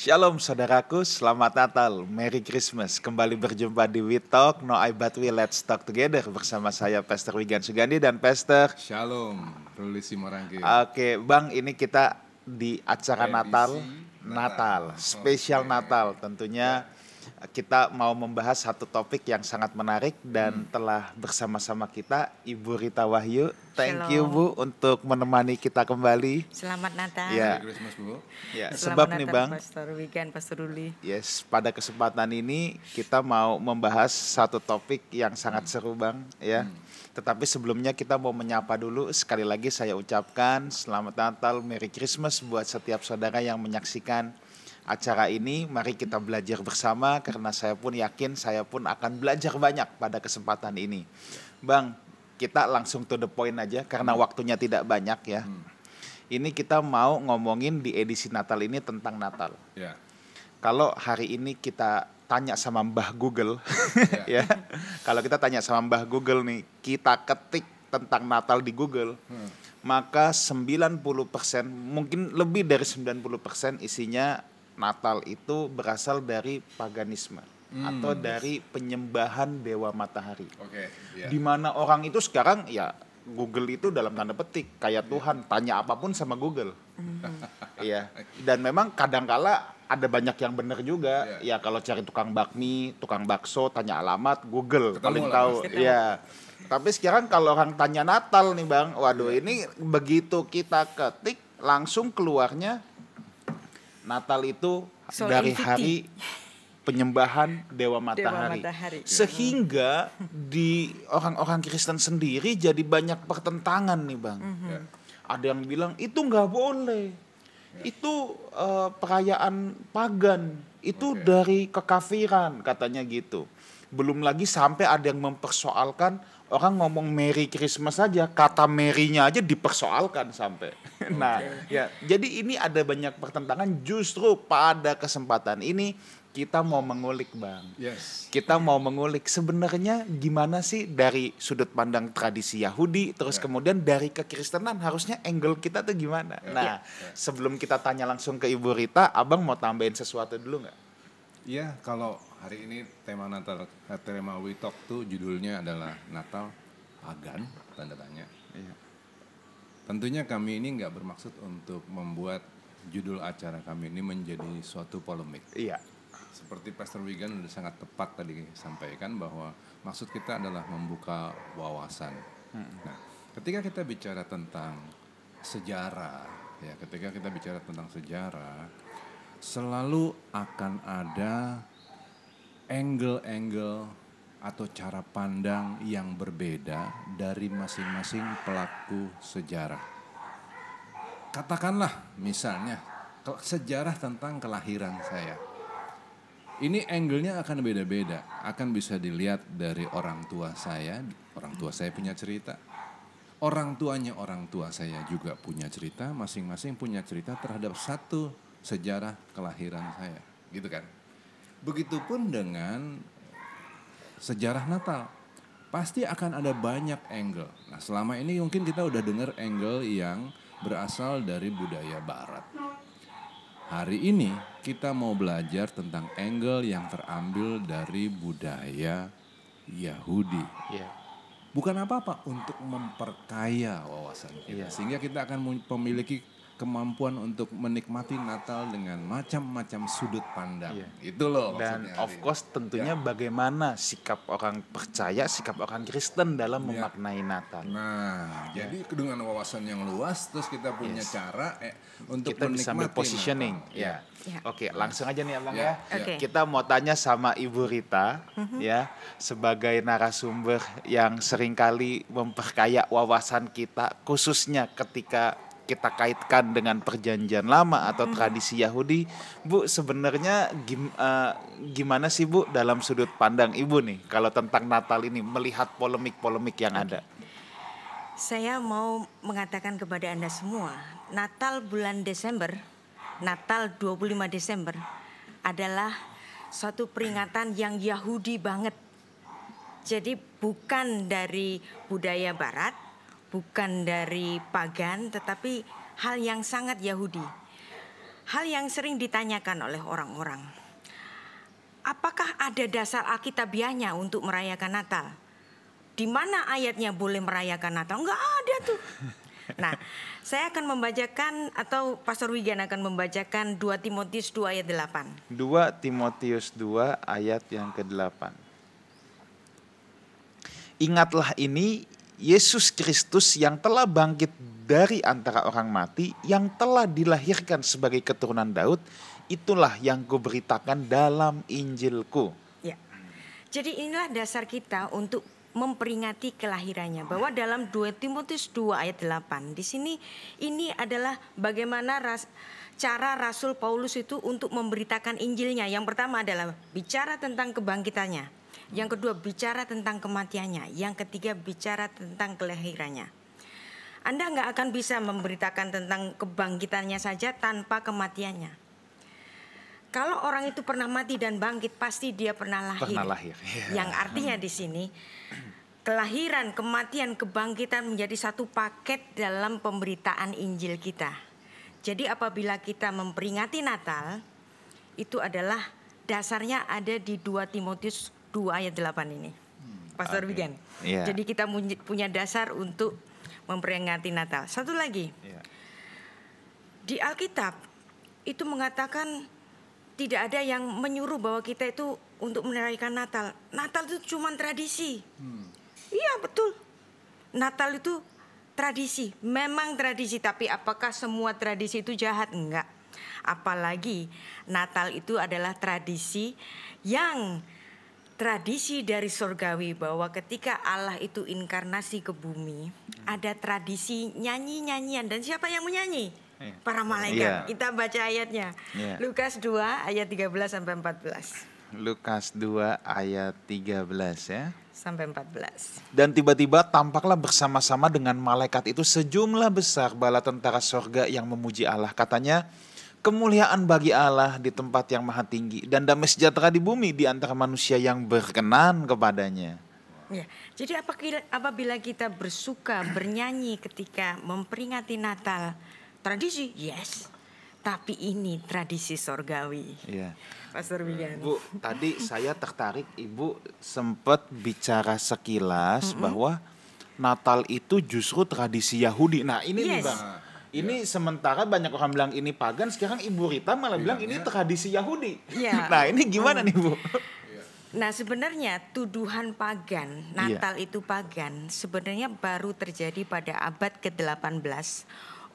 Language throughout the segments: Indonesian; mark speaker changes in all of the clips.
Speaker 1: Shalom saudaraku, selamat Natal, Merry Christmas. Kembali berjumpa di We Talk, No I But We Let's Talk Together bersama saya Pastor Wigan Sugandi dan Pastor.
Speaker 2: Shalom, Ruli Simorangkir.
Speaker 1: Oke, Bang, ini kita di acara
Speaker 2: Edisi
Speaker 1: Natal, spesial
Speaker 2: Oke.
Speaker 1: Natal. Tentunya kita mau membahas satu topik yang sangat menarik dan telah bersama-sama kita Ibu Rita Wahyu. Thank you Bu untuk menemani kita kembali.
Speaker 3: Selamat Natal.
Speaker 1: Ya.
Speaker 2: Merry Christmas, Bu.
Speaker 1: Ya,
Speaker 3: Selamat
Speaker 1: sebab
Speaker 3: Natal,
Speaker 1: nih Bang,
Speaker 3: Pastor Wigan, Pastor Ruli.
Speaker 1: yes, pada kesempatan ini kita mau membahas satu topik yang sangat seru Bang, ya. Tetapi sebelumnya kita mau menyapa dulu. Sekali lagi saya ucapkan selamat Natal, Merry Christmas buat setiap saudara yang menyaksikan acara ini. Mari kita belajar bersama karena saya pun yakin saya pun akan belajar banyak pada kesempatan ini. Bang, kita langsung to the point aja karena waktunya tidak banyak ya. Ini kita mau ngomongin di edisi Natal ini tentang Natal.
Speaker 2: Ya.
Speaker 1: Kalau hari ini kita tanya sama Mbah Google, ya. Kalau kita tanya sama Mbah Google nih, kita ketik tentang Natal di Google, maka 90%, mungkin lebih dari 90% isinya Natal itu berasal dari paganisme atau dari penyembahan dewa matahari.
Speaker 2: Oke, ya.
Speaker 1: Di mana orang itu sekarang ya Google itu dalam tanda petik kayak Tuhan, tanya apapun sama Google. Iya. Dan memang kadangkala ada banyak yang benar juga. Ya kalau cari tukang bakmi, tukang bakso, tanya alamat Google
Speaker 2: Ketemu
Speaker 1: paling
Speaker 2: lah
Speaker 1: tahu.
Speaker 2: pasti.
Speaker 1: Iya. Tapi sekarang kalau orang tanya Natal nih Bang, waduh ini begitu kita ketik langsung keluarnya Natal itu
Speaker 3: Soul
Speaker 1: dari
Speaker 3: Infinity.
Speaker 1: hari penyembahan Dewa Matahari.
Speaker 3: Matahari.
Speaker 1: Sehingga di orang-orang Kristen sendiri jadi banyak pertentangan nih Bang.
Speaker 2: Ya.
Speaker 1: Ada yang bilang itu nggak boleh. Itu perayaan pagan. Itu
Speaker 2: Oke.
Speaker 1: dari kekafiran katanya gitu. Belum lagi sampai ada yang mempersoalkan orang ngomong Merry Christmas saja, kata Merry-nya aja dipersoalkan sampai. Nah, ya, jadi ini ada banyak pertentangan. Justru pada kesempatan ini kita mau mengulik Bang.
Speaker 2: Yes.
Speaker 1: Kita mau mengulik sebenarnya gimana sih dari sudut pandang tradisi Yahudi, terus kemudian dari kekristenan harusnya angle kita tuh gimana. Nah, sebelum kita tanya langsung ke Ibu Rita, Abang mau tambahin sesuatu dulu nggak?
Speaker 2: Iya, kalau hari ini tema Natal, tema We Talk tuh judulnya adalah Natal Pagan, tanda tanya.
Speaker 1: Iya.
Speaker 2: Tentunya kami ini nggak bermaksud untuk membuat judul acara kami ini menjadi suatu polemik.
Speaker 1: Iya.
Speaker 2: Seperti Pastor Wigan sudah sangat tepat tadi sampaikan bahwa maksud kita adalah membuka wawasan. Nah, ketika kita bicara tentang sejarah, ya ketika kita bicara tentang sejarah, selalu akan ada angle-angle atau cara pandang yang berbeda dari masing-masing pelaku sejarah. Katakanlah misalnya sejarah tentang kelahiran saya. Ini angle-nya akan beda-beda, akan bisa dilihat dari orang tua saya punya cerita. Orang tuanya orang tua saya juga punya cerita, masing-masing punya cerita terhadap satu sejarah kelahiran saya, gitu kan. Begitupun dengan sejarah Natal, pasti akan ada banyak angle. Nah, selama ini mungkin kita udah dengar angle yang berasal dari budaya Barat. Hari ini kita mau belajar tentang angle yang terambil dari budaya Yahudi.
Speaker 1: Iya.
Speaker 2: Bukan apa-apa, untuk memperkaya wawasan kita. Sehingga kita akan memiliki kemampuan untuk menikmati Natal dengan macam-macam sudut pandang. Itu loh
Speaker 1: Dan
Speaker 2: maksudnya.
Speaker 1: of course tentunya bagaimana sikap orang percaya, sikap orang Kristen dalam memaknai Natal.
Speaker 2: Nah, jadi dengan wawasan yang luas, terus kita punya cara untuk
Speaker 1: Kita bisa
Speaker 2: menikmati
Speaker 1: berpositioning.
Speaker 2: Natal.
Speaker 1: Ya.
Speaker 3: Ya.
Speaker 1: Oke, langsung aja nih Abang
Speaker 2: Ya.
Speaker 1: ya.
Speaker 3: Oke.
Speaker 1: Kita mau tanya sama Ibu Rita ya, sebagai narasumber yang seringkali memperkaya wawasan kita, khususnya ketika kita kaitkan dengan perjanjian lama atau tradisi Yahudi. Bu, sebenarnya gimana sih Bu dalam sudut pandang Ibu nih kalau tentang Natal ini, melihat polemik-polemik yang ada?
Speaker 3: Saya mau mengatakan kepada Anda semua, Natal bulan Desember, Natal 25 Desember adalah suatu peringatan yang Yahudi banget. Jadi bukan dari budaya Barat, bukan dari pagan, tetapi hal yang sangat Yahudi. hal yang sering ditanyakan oleh orang-orang. Apakah ada dasar alkitabiahnya untuk merayakan Natal? Di mana ayatnya boleh merayakan Natal? Enggak ada tuh. Nah, saya akan membacakan atau Pastor Wigan akan membacakan 2 Timotius 2 ayat 8.
Speaker 1: 2 Timotius 2 ayat yang ke-8. Ingatlah ini, Yesus Kristus yang telah bangkit dari antara orang mati, yang telah dilahirkan sebagai keturunan Daud, itulah yang kuberitakan dalam Injilku.
Speaker 3: Ya. Jadi inilah dasar kita untuk memperingati kelahirannya, bahwa dalam 2 Timotius 2 ayat 8 di sini ini adalah bagaimana cara Rasul Paulus itu untuk memberitakan Injilnya. Yang pertama adalah bicara tentang kebangkitannya, yang kedua bicara tentang kematiannya, yang ketiga bicara tentang kelahirannya. Anda nggak akan bisa memberitakan tentang kebangkitannya saja tanpa kematiannya. Kalau orang itu pernah mati dan bangkit, pasti dia pernah lahir.
Speaker 1: Pernah lahir.
Speaker 3: Yang artinya di sini kelahiran, kematian, kebangkitan menjadi satu paket dalam pemberitaan Injil kita. Jadi apabila kita memperingati Natal, itu adalah dasarnya ada di 2 Timotius 2 ayat 8 ini. Pastor Wigan.
Speaker 1: Yeah.
Speaker 3: Jadi kita punya dasar untuk memperingati Natal. Satu lagi.
Speaker 1: Yeah.
Speaker 3: Di Alkitab itu mengatakan tidak ada yang menyuruh bahwa kita itu untuk merayakan Natal. Natal itu cuma tradisi. Iya betul. Natal itu tradisi. Memang tradisi, tapi apakah semua tradisi itu jahat? Enggak. Apalagi Natal itu adalah tradisi yang tradisi dari surgawi, bahwa ketika Allah itu inkarnasi ke bumi, ada tradisi nyanyi-nyanyian. Dan siapa yang menyanyi? Para malaikat. Kita baca ayatnya. Lukas 2 ayat 13 sampai 14.
Speaker 1: Lukas 2 ayat 13 ya.
Speaker 3: Sampai 14.
Speaker 1: Dan tiba-tiba tampaklah bersama-sama dengan malaikat itu sejumlah besar bala tentara sorga yang memuji Allah. Katanya, kemuliaan bagi Allah di tempat yang maha tinggi, dan damai sejahtera di bumi di antara manusia yang berkenan kepadanya.
Speaker 3: Ya, jadi apabila kita bersuka bernyanyi ketika memperingati Natal, tradisi, yes. Tapi ini tradisi sorgawi.
Speaker 1: Iya.
Speaker 3: Pastor Wigan.
Speaker 1: Bu, tadi saya tertarik, Ibu sempat bicara sekilas bahwa Natal itu justru tradisi Yahudi. Nah ini nih Bang, ini sementara banyak orang bilang ini pagan, sekarang Ibu Rita malah bilang ini tradisi Yahudi.
Speaker 3: Ya.
Speaker 1: Nah ini gimana nih Bu?
Speaker 3: Nah sebenarnya tuduhan pagan, Natal itu pagan, sebenarnya baru terjadi pada abad ke-18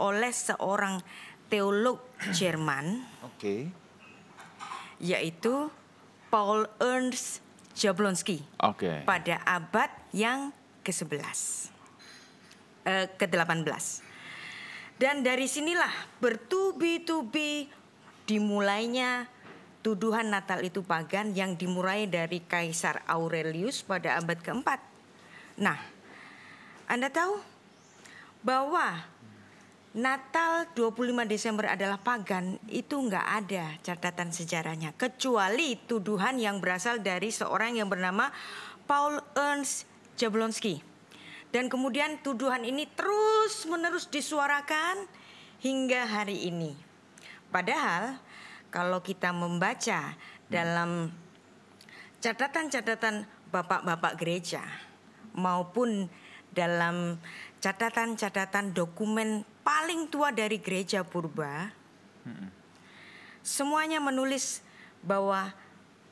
Speaker 3: oleh seorang teolog Jerman, yaitu Paul Ernst Jablonski, pada abad yang ke-11, ke-18. Dan dari sinilah bertubi-tubi dimulainya tuduhan Natal itu pagan yang dimulai dari Kaisar Aurelius pada abad ke-4. Nah, Anda tahu bahwa Natal 25 Desember adalah pagan, itu nggak ada catatan sejarahnya. Kecuali tuduhan yang berasal dari seorang yang bernama Paul Ernst Jablonski. Dan kemudian tuduhan ini terus menerus disuarakan hingga hari ini. Padahal kalau kita membaca dalam catatan-catatan bapak-bapak gereja maupun dalam catatan-catatan dokumen paling tua dari gereja purba, semuanya menulis bahwa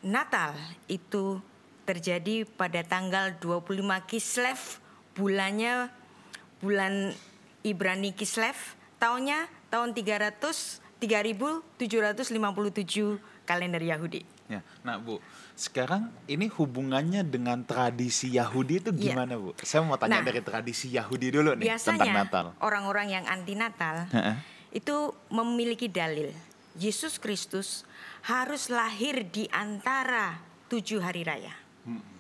Speaker 3: Natal itu terjadi pada tanggal 25 Kislev, bulan Ibrani Kislev, tahunnya tahun 3757 kalender Yahudi.
Speaker 1: Ya, nah Bu, sekarang ini hubungannya dengan tradisi Yahudi itu gimana Bu? Saya mau tanya dari tradisi Yahudi dulu nih tentang Natal.
Speaker 3: Biasanya orang-orang yang anti Natal itu memiliki dalil Yesus Kristus harus lahir di antara 7 hari raya.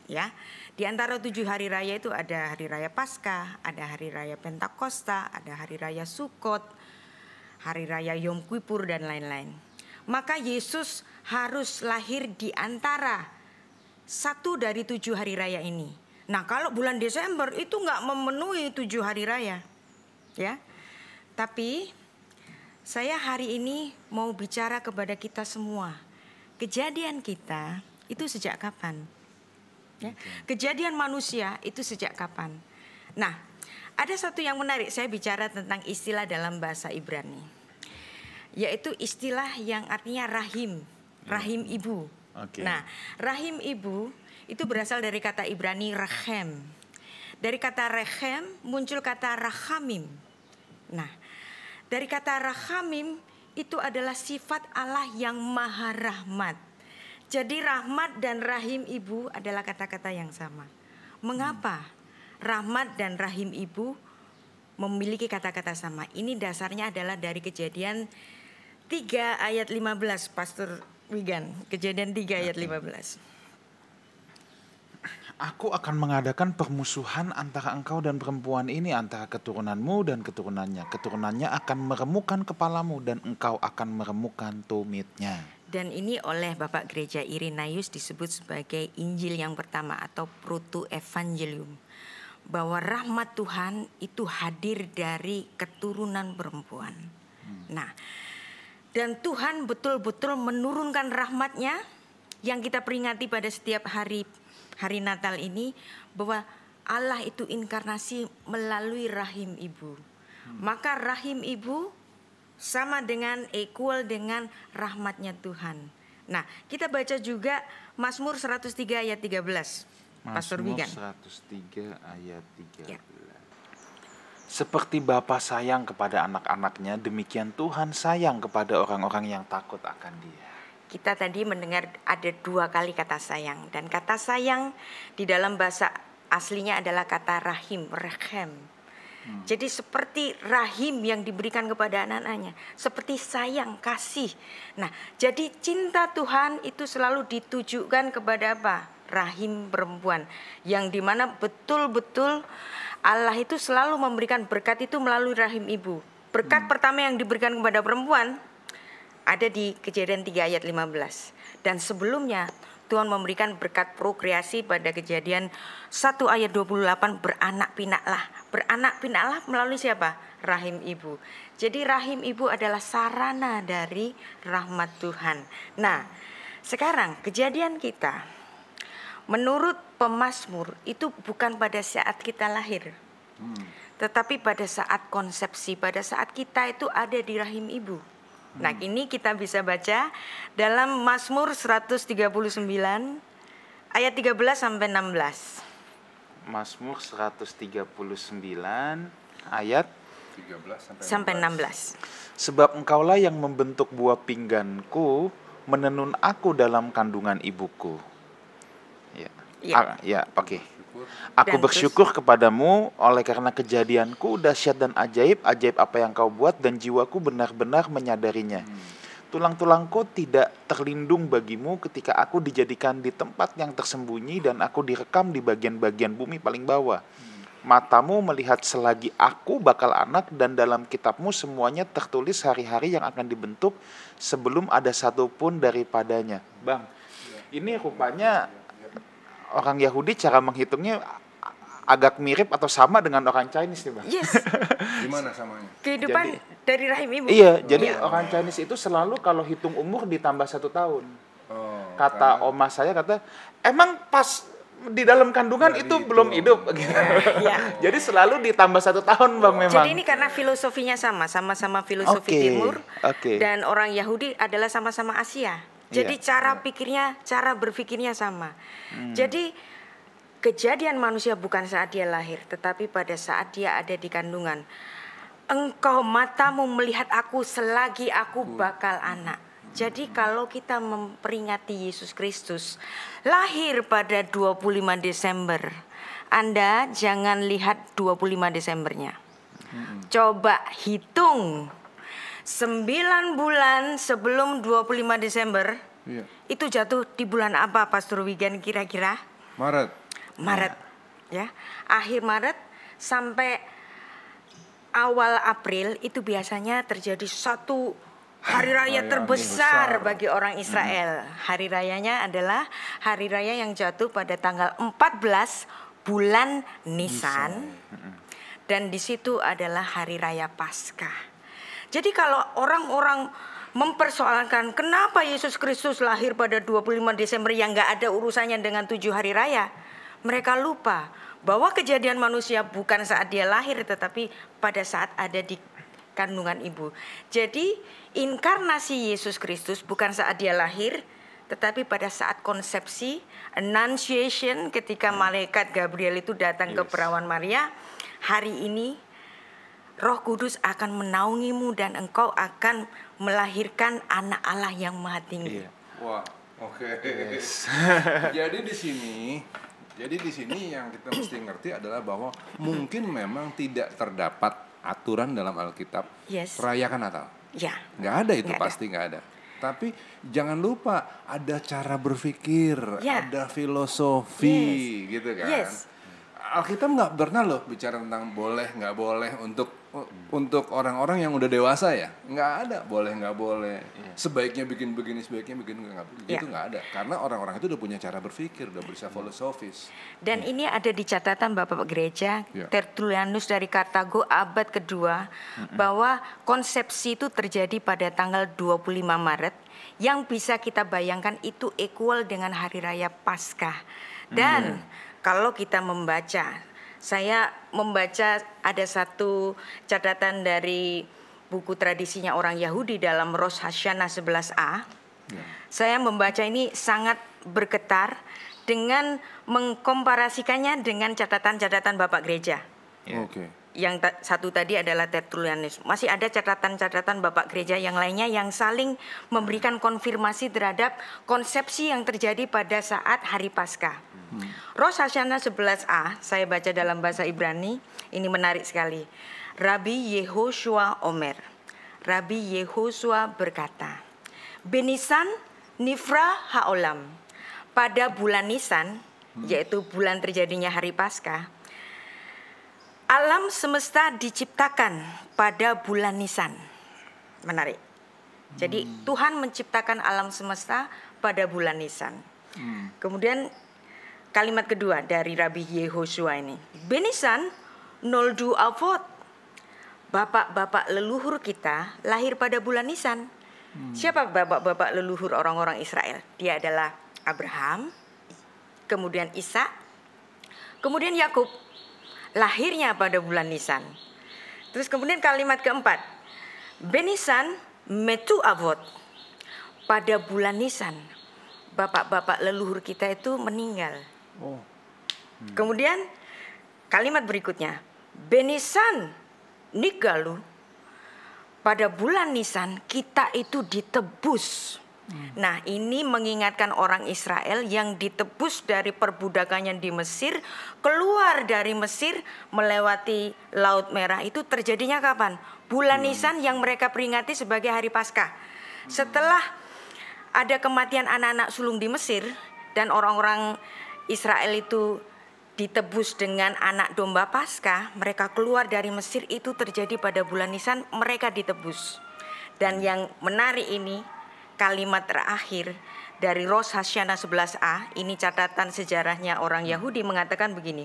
Speaker 3: Ya, di antara 7 hari raya itu ada hari raya Paskah, ada hari raya Pentakosta, ada hari raya Sukot, hari raya Yom Kippur dan lain-lain. Maka Yesus harus lahir di antara 1 dari 7 hari raya ini. Nah kalau bulan Desember itu nggak memenuhi 7 hari raya, ya. Tapi Saya hari ini mau bicara kepada kita semua. Kejadian kita itu sejak kapan? Ya. Kejadian manusia itu sejak kapan? Nah, ada satu yang menarik. Saya bicara tentang istilah dalam bahasa Ibrani, yaitu istilah yang artinya rahim, rahim ibu.
Speaker 1: Oke.
Speaker 3: Nah, rahim ibu itu berasal dari kata Ibrani rechem. Dari kata rechem muncul kata rahamim. Nah, dari kata rahamim itu adalah sifat Allah yang maha rahmat. Jadi rahmat dan rahim ibu adalah kata-kata yang sama. Mengapa rahmat dan rahim ibu memiliki kata-kata sama? Ini dasarnya adalah dari Kejadian 3 ayat 15, Pastor Wigan. Kejadian 3 ayat 15.
Speaker 1: Aku akan mengadakan permusuhan antara engkau dan perempuan ini, antara keturunanmu dan keturunannya. Keturunannya akan meremukkan kepalamu dan engkau akan meremukkan tumitnya.
Speaker 3: Dan ini oleh Bapak Gereja Irenaeus disebut sebagai Injil yang pertama atau Proto-Evangelium. Bahwa rahmat Tuhan itu hadir dari keturunan perempuan. Nah, dan Tuhan betul-betul menurunkan rahmatnya yang kita peringati pada setiap hari Natal ini, bahwa Allah itu inkarnasi melalui rahim ibu. Maka rahim ibu sama dengan equal dengan rahmatnya Tuhan. Nah, kita baca juga Mazmur 103 ayat 13. Pastor
Speaker 1: Mazmur
Speaker 3: Wigan.
Speaker 1: 103 ayat 13.
Speaker 3: Ya.
Speaker 1: Seperti Bapa sayang kepada anak-anaknya, demikian Tuhan sayang kepada orang-orang yang takut akan Dia.
Speaker 3: Kita tadi mendengar ada 2 kali kata sayang. Dan kata sayang di dalam bahasa aslinya adalah kata rahim, rechem. Jadi seperti rahim yang diberikan kepada anak-anaknya. Seperti sayang, kasih. Nah, jadi cinta Tuhan itu selalu ditujukan kepada apa? Rahim perempuan. Yang dimana betul-betul Allah itu selalu memberikan berkat itu melalui rahim ibu. Berkat pertama yang diberikan kepada perempuan ada di Kejadian 3 ayat 15. Dan sebelumnya Tuhan memberikan berkat prokreasi pada Kejadian 1 ayat 28, beranak pinaklah. Beranak pinaklah melalui siapa? Rahim ibu. Jadi rahim ibu adalah sarana dari rahmat Tuhan. Nah, sekarang kejadian kita menurut pemazmur itu bukan pada saat kita lahir. Tetapi pada saat konsepsi, pada saat kita itu ada di rahim ibu. Nah, ini kita bisa baca dalam Mazmur 139 ayat 13 sampai 16.
Speaker 1: Mazmur 139 ayat
Speaker 2: 13
Speaker 3: Sampai 16.
Speaker 1: Sebab engkaulah yang membentuk buah pingganku, menenun aku dalam kandungan ibuku. Ya, oke. Aku
Speaker 3: Dan
Speaker 1: bersyukur kepadamu oleh karena kejadianku dahsyat dan ajaib apa yang kau buat, dan jiwaku benar-benar menyadarinya. Tulang-tulangku tidak terlindung bagimu ketika aku dijadikan di tempat yang tersembunyi dan aku direkam di bagian-bagian bumi paling bawah. Matamu melihat selagi aku bakal anak, dan dalam kitabmu semuanya tertulis hari-hari yang akan dibentuk sebelum ada satupun daripadanya. Bang, ini rupanya orang Yahudi cara menghitungnya agak mirip atau sama dengan orang Chinese nih, Bang.
Speaker 3: Yes.
Speaker 2: Gimana samanya?
Speaker 3: Kehidupan dari rahim ibu.
Speaker 1: Iya, jadi orang Chinese itu selalu kalau hitung umur ditambah 1 tahun. Kata oma saya, kata, emang pas di dalam kandungan itu belum hidup.
Speaker 3: Ya.
Speaker 1: Jadi selalu ditambah 1 tahun, Bang, memang.
Speaker 3: Jadi ini karena filosofinya sama-sama filosofi Timur. Dan orang Yahudi adalah sama-sama Asia. Jadi cara pikirnya, cara berpikirnya sama. Jadi kejadian manusia bukan saat dia lahir, tetapi pada saat dia ada di kandungan. Engkau matamu melihat aku selagi aku bakal anak. Jadi kalau kita memperingati Yesus Kristus lahir pada 25 Desember, Anda jangan lihat 25 Desembernya. Coba hitung 9 bulan sebelum 25 Desember. Itu jatuh di bulan apa, Pastor Wigan, kira-kira? Maret, ya. Akhir Maret sampai awal April itu biasanya terjadi satu hari raya terbesar bagi orang Israel. Hari rayanya adalah hari raya yang jatuh pada tanggal 14 bulan Nisan. Dan di situ adalah hari raya Paskah. Jadi kalau orang-orang mempersoalkan kenapa Yesus Kristus lahir pada 25 Desember yang nggak ada urusannya dengan 7 hari raya, mereka lupa bahwa kejadian manusia bukan saat dia lahir, tetapi pada saat ada di kandungan ibu. Jadi inkarnasi Yesus Kristus bukan saat dia lahir, tetapi pada saat konsepsi, annunciation, ketika malaikat Gabriel itu datang ke perawan Maria. Hari ini Roh Kudus akan menaungimu dan engkau akan melahirkan anak Allah yang maha tinggi.
Speaker 2: Wah, oke. Jadi di sini yang kita mesti ngerti adalah bahwa mungkin memang tidak terdapat aturan dalam Alkitab rayakan Natal.
Speaker 3: Ya.
Speaker 2: Nggak ada itu, pasti nggak ada. Tapi jangan lupa ada cara berpikir, ada filosofi, gitu kan. Alkitab nggak pernah loh bicara tentang boleh nggak boleh untuk orang-orang yang udah dewasa ya. Nggak ada boleh nggak boleh. Sebaiknya bikin begini, sebaiknya bikin nggak begitu, nggak ada. Karena orang-orang itu udah punya cara berpikir, udah bisa filosofis.
Speaker 3: Dan ini ada di catatan Bapak Gereja Tertullianus dari Kartago abad kedua, bahwa konsepsi itu terjadi pada tanggal 25 Maret yang bisa kita bayangkan itu equal dengan hari raya Paskah. Dan kalau kita membaca, saya membaca ada satu catatan dari buku tradisinya orang Yahudi dalam Rosh Hashanah 11a. Saya membaca ini sangat bergetar dengan mengkomparasikannya dengan catatan-catatan Bapak Gereja. Yang satu tadi adalah Tertullianus. Masih ada catatan-catatan Bapak Gereja yang lainnya yang saling memberikan konfirmasi terhadap konsepsi yang terjadi pada saat hari Paskah. Rosh Hashanah 11a, saya baca dalam bahasa Ibrani, ini menarik sekali. Rabbi Yehoshua Omer. Rabbi Yehoshua berkata, Benisan Nifra Haolam. Pada bulan Nisan, yaitu bulan terjadinya hari Paskah, alam semesta diciptakan pada bulan Nisan. Menarik. Jadi Tuhan menciptakan alam semesta pada bulan Nisan. Kemudian kalimat kedua dari Rabbi Yehoshua ini. Benisan noldu avot. Bapak-bapak leluhur kita lahir pada bulan Nisan. Siapa bapak-bapak leluhur orang-orang Israel? Dia adalah Abraham, kemudian Ishak, kemudian Yakub. Lahirnya pada bulan Nisan. Terus kemudian kalimat keempat. Benisan metu avot. Pada bulan Nisan, bapak-bapak leluhur kita itu meninggal. Kemudian kalimat berikutnya. Benisan nigalu. Pada bulan Nisan kita itu ditebus. Nah, ini mengingatkan orang Israel yang ditebus dari perbudakannya di Mesir, keluar dari Mesir melewati Laut Merah. Itu terjadinya kapan? Bulan Nisan yang mereka peringati sebagai hari Paskah. Setelah ada kematian anak-anak sulung di Mesir dan orang-orang Israel itu ditebus dengan anak domba Paskah, mereka keluar dari Mesir, itu terjadi pada bulan Nisan, mereka ditebus. Dan yang menarik ini, kalimat terakhir dari Rosh Hashanah 11a, ini catatan sejarahnya orang Yahudi mengatakan begini.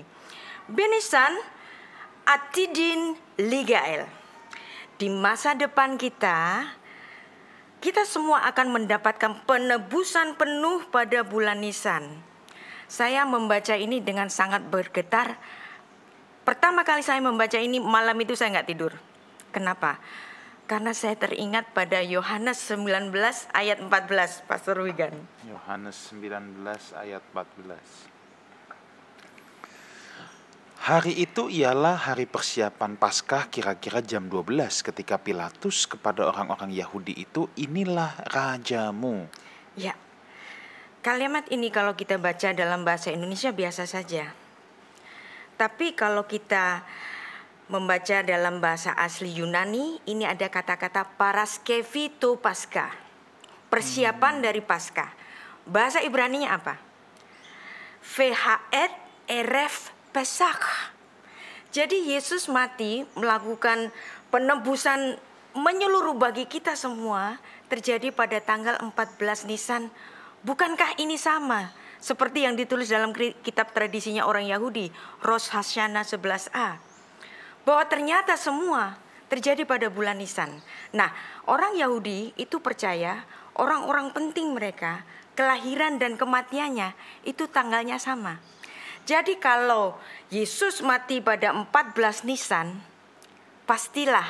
Speaker 3: Benisan atidin ligael. Di masa depan kita semua akan mendapatkan penebusan penuh pada bulan Nisan. Saya membaca ini dengan sangat bergetar. Pertama kali saya membaca ini, malam itu saya nggak tidur. Kenapa? Karena saya teringat pada Yohanes 19 ayat 14, Pastor Wigan.
Speaker 1: Yohanes 19 ayat 14. Hari itu ialah hari persiapan Paskah, kira-kira jam 12 ketika Pilatus kepada orang-orang Yahudi itu, inilah rajamu.
Speaker 3: Ya, kalimat ini kalau kita baca dalam bahasa Indonesia biasa saja. Tapi kalau kita membaca dalam bahasa asli Yunani, ini ada kata-kata paraskevito Paskah. Persiapan dari Paskah. Bahasa Ibraninya apa? Vhet eref Pesach. Jadi Yesus mati melakukan penebusan menyeluruh bagi kita semua terjadi pada tanggal 14 Nisan. Bukankah ini sama seperti yang ditulis dalam kitab tradisinya orang Yahudi, Rosh Hashanah 11a? Bahwa ternyata semua terjadi pada bulan Nisan. Nah, orang Yahudi itu percaya orang-orang penting mereka, kelahiran dan kematiannya itu tanggalnya sama. Jadi kalau Yesus mati pada 14 Nisan, pastilah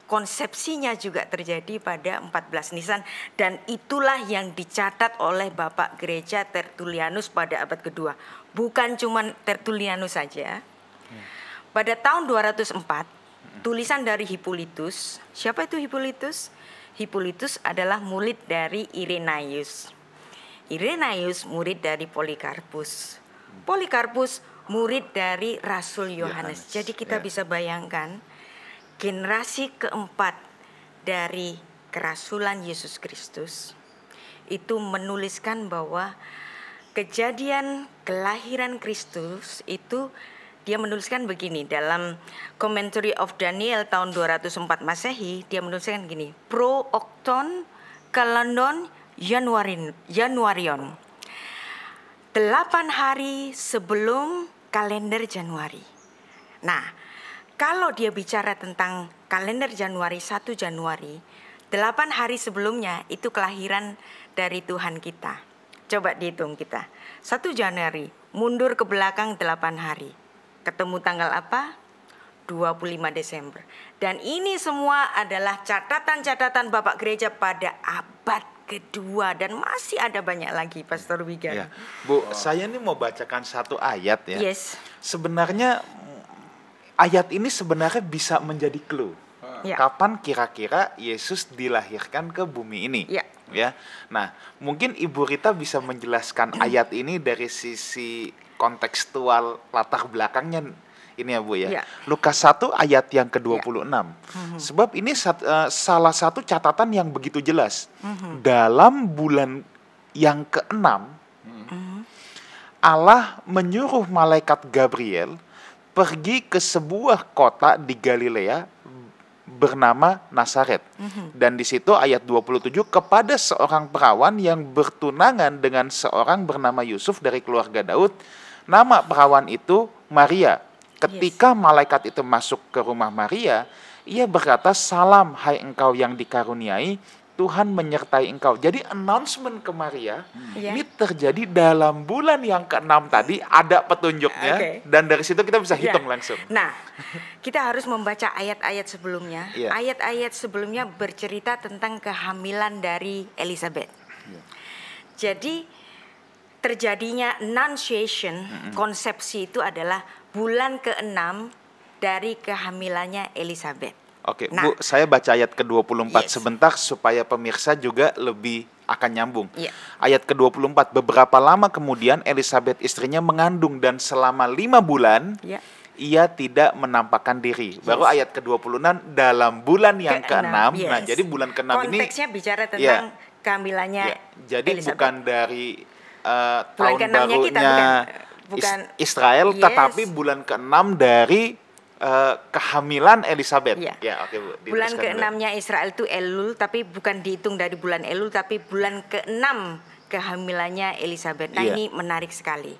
Speaker 3: konsepsinya juga terjadi pada 14 Nisan, dan itulah yang dicatat oleh Bapak Gereja Tertullianus pada abad kedua. Bukan cuma Tertullianus saja. Pada tahun 204, tulisan dari Hippolytus. Siapa itu Hippolytus? Hippolytus adalah murid dari Irenaeus. Irenaeus murid dari Polikarpus. Polikarpus murid dari Rasul Yohanes. Jadi kita bisa bayangkan generasi keempat dari kerasulan Yesus Kristus itu menuliskan bahwa kejadian kelahiran Kristus itu, dia menuliskan begini dalam Commentary of Daniel tahun 204 Masehi, dia menuliskan gini, pro octon kalandon Januarion, 8 hari sebelum kalender Januari. Nah, kalau dia bicara tentang kalender Januari, 1 Januari, 8 hari sebelumnya itu kelahiran dari Tuhan kita. Coba dihitung kita. 1 Januari, mundur ke belakang 8 hari. Ketemu tanggal apa? 25 Desember. Dan ini semua adalah catatan-catatan Bapak Gereja pada abad kedua. Dan masih ada banyak lagi, Pastor Wigan.
Speaker 1: Ya. Bu, saya ini mau bacakan satu ayat ya.
Speaker 3: Yes.
Speaker 1: Sebenarnya ayat ini sebenarnya bisa menjadi clue.
Speaker 3: Ya.
Speaker 1: Kapan kira-kira Yesus dilahirkan ke bumi ini?
Speaker 3: Ya.
Speaker 1: Ya. Nah, mungkin Ibu Rita bisa menjelaskan ayat ini dari sisi kontekstual latar belakangnya ini ya Bu ya.
Speaker 3: Ya.
Speaker 1: Lukas 1 ayat yang ke-26. Sebab ini salah satu catatan yang begitu jelas. Dalam bulan yang ke-6 Allah menyuruh malaikat Gabriel pergi ke sebuah kota di Galilea bernama Nazaret. Dan di situ ayat 27, kepada seorang perawan yang bertunangan dengan seorang bernama Yusuf dari keluarga Daud. Nama perawan itu Maria. Ketika malaikat itu masuk ke rumah Maria, ia berkata, "Salam hai engkau yang dikaruniai, Tuhan menyertai engkau." Jadi announcement ke Maria ini terjadi dalam bulan yang ke-6 tadi, ada petunjuknya. Dan dari situ kita bisa hitung langsung.
Speaker 3: Nah, kita harus membaca ayat-ayat sebelumnya. Ayat-ayat sebelumnya bercerita tentang kehamilan dari Elizabeth. Jadi terjadinya Annunciation, konsepsi itu adalah bulan ke-6 dari kehamilannya Elizabeth.
Speaker 1: Oke, Bu, saya baca ayat ke-24 sebentar supaya pemirsa juga lebih akan nyambung. Ayat ke-24, beberapa lama kemudian Elizabeth istrinya mengandung dan selama 5 bulan ia tidak menampakkan diri. Baru ayat ke-26 dalam bulan yang ke-6. Nah, jadi bulan ke-6 ini
Speaker 3: konteksnya bicara tentang kehamilannya
Speaker 1: jadi
Speaker 3: Elizabeth.
Speaker 1: Bukan dari
Speaker 3: bulan
Speaker 1: tahun
Speaker 3: ke-6-nya
Speaker 1: barunya
Speaker 3: kita, bukan
Speaker 1: Israel, tetapi bulan ke-6 dari kehamilan Elizabeth. Oke, Bu,
Speaker 3: bulan ke-6-nya Israel itu Elul, tapi bukan dihitung dari bulan Elul, tapi bulan ke-6 kehamilannya Elizabeth. Nah, ini menarik sekali.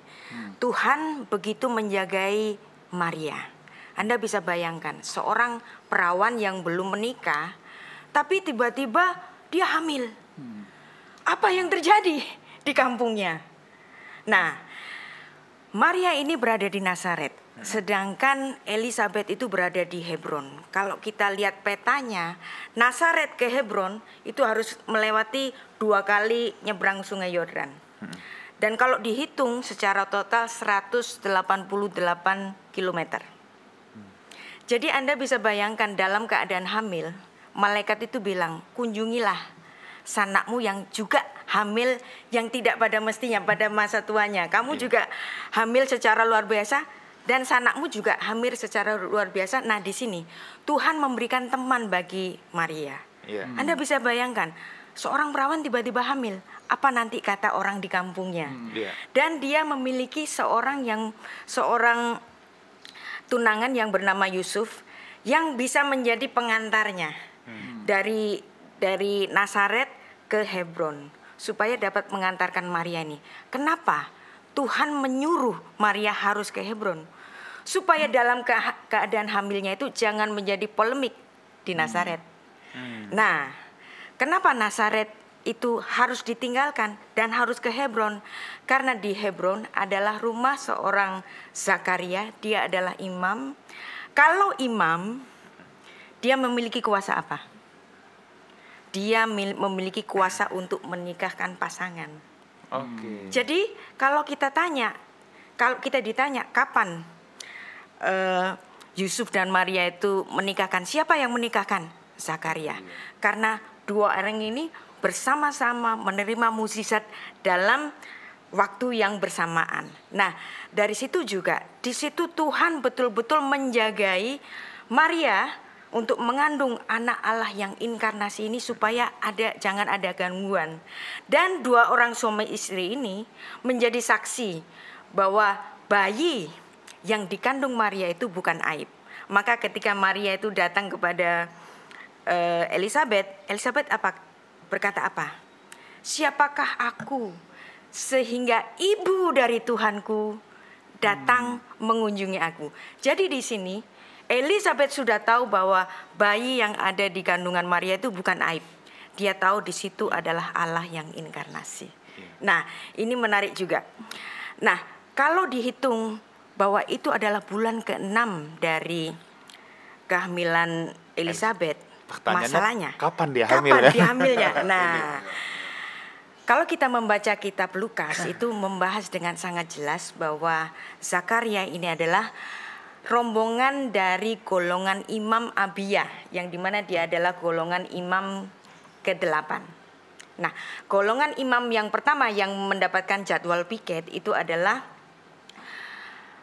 Speaker 3: Tuhan begitu menjagai Maria. Anda bisa bayangkan seorang perawan yang belum menikah, tapi tiba-tiba dia hamil. Apa yang terjadi di kampungnya? Nah, Maria ini berada di Nazaret, sedangkan Elizabeth itu berada di Hebron. Kalau kita lihat petanya, Nazaret ke Hebron itu harus melewati 2 kali nyebrang Sungai Yordan. Dan kalau dihitung secara total 188 kilometer. Jadi Anda bisa bayangkan dalam keadaan hamil, malaikat itu bilang, kunjungilah sanakmu yang juga hamil yang tidak pada mestinya pada masa tuanya. Kamu juga hamil secara luar biasa dan sanakmu juga hamil secara luar biasa. Nah, di sini Tuhan memberikan teman bagi Maria. Anda bisa bayangkan seorang perawan tiba-tiba hamil. Apa nanti kata orang di kampungnya? Dan dia memiliki seorang tunangan yang bernama Yusuf yang bisa menjadi pengantarnya dari Nazaret ke Hebron supaya dapat mengantarkan Maria ini. Kenapa Tuhan menyuruh Maria harus ke Hebron? Supaya dalam keadaan hamilnya itu jangan menjadi polemik di Nazaret. Nah, kenapa Nazaret itu harus ditinggalkan dan harus ke Hebron? Karena di Hebron adalah rumah seorang Zakaria, dia adalah imam. Kalau imam, dia memiliki kuasa apa? Dia memiliki kuasa untuk menikahkan pasangan.
Speaker 1: Oke.
Speaker 3: Jadi kalau kita ditanya kapan Yusuf dan Maria itu menikahkan, siapa yang menikahkan? Zakaria. Karena dua orang ini bersama-sama menerima mukjizat dalam waktu yang bersamaan. Nah, dari situ juga, di situ Tuhan betul-betul menjagai Maria untuk mengandung anak Allah yang inkarnasi ini supaya jangan ada gangguan. Dan dua orang suami istri ini menjadi saksi bahwa bayi yang dikandung Maria itu bukan aib. Maka ketika Maria itu datang kepada Elizabeth berkata apa? Siapakah aku sehingga ibu dari Tuhanku datang mengunjungi aku. Jadi di sini Elizabeth sudah tahu bahwa bayi yang ada di kandungan Maria itu bukan aib. Dia tahu di situ adalah Allah yang inkarnasi. Nah, ini menarik juga. Nah, kalau dihitung bahwa itu adalah bulan ke-6 dari kehamilan Elizabeth, masalahnya
Speaker 1: kapan dia hamil?
Speaker 3: Kapan dia hamilnya? Nah, kalau kita membaca kitab Lukas itu membahas dengan sangat jelas bahwa Zakaria ini adalah rombongan dari golongan Imam Abiyah, yang dimana dia adalah golongan imam ke-8. Nah, golongan imam yang pertama yang mendapatkan jadwal piket itu adalah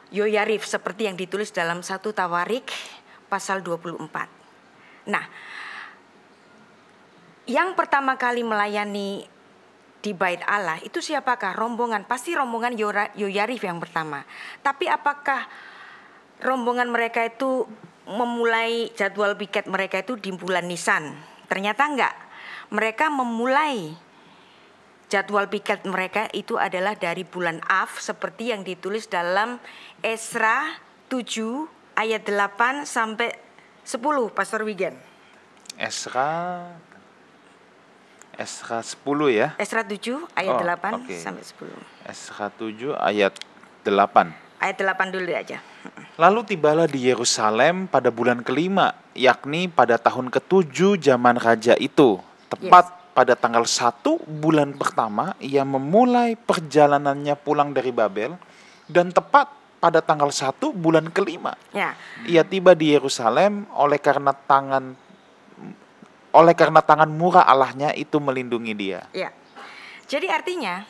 Speaker 3: Yoyarif, seperti yang ditulis dalam 1 Tawarik pasal 24. Nah, yang pertama kali melayani di Bait Allah itu siapakah? Rombongan, pasti rombongan Yoyarif yang pertama. Tapi apakah rombongan mereka itu memulai jadwal piket mereka itu di bulan Nisan? Ternyata enggak. Mereka memulai jadwal piket mereka itu adalah dari bulan Av, seperti yang ditulis dalam Esra 7 ayat 8 sampai 10, Pastor Wigen.
Speaker 1: Esra 10 ya.
Speaker 3: Esra 7 ayat 8 sampai 10.
Speaker 1: Esra 7 ayat 8.
Speaker 3: Ayat 8 dulu aja.
Speaker 1: Lalu tibalah di Yerusalem pada bulan kelima, yakni pada tahun ke-7 zaman raja itu. Tepat pada tanggal 1 bulan pertama, ia memulai perjalanannya pulang dari Babel. Dan tepat pada tanggal 1 bulan kelima, ia tiba di Yerusalem oleh karena tangan murah Allahnya itu melindungi dia.
Speaker 3: Ya. Jadi artinya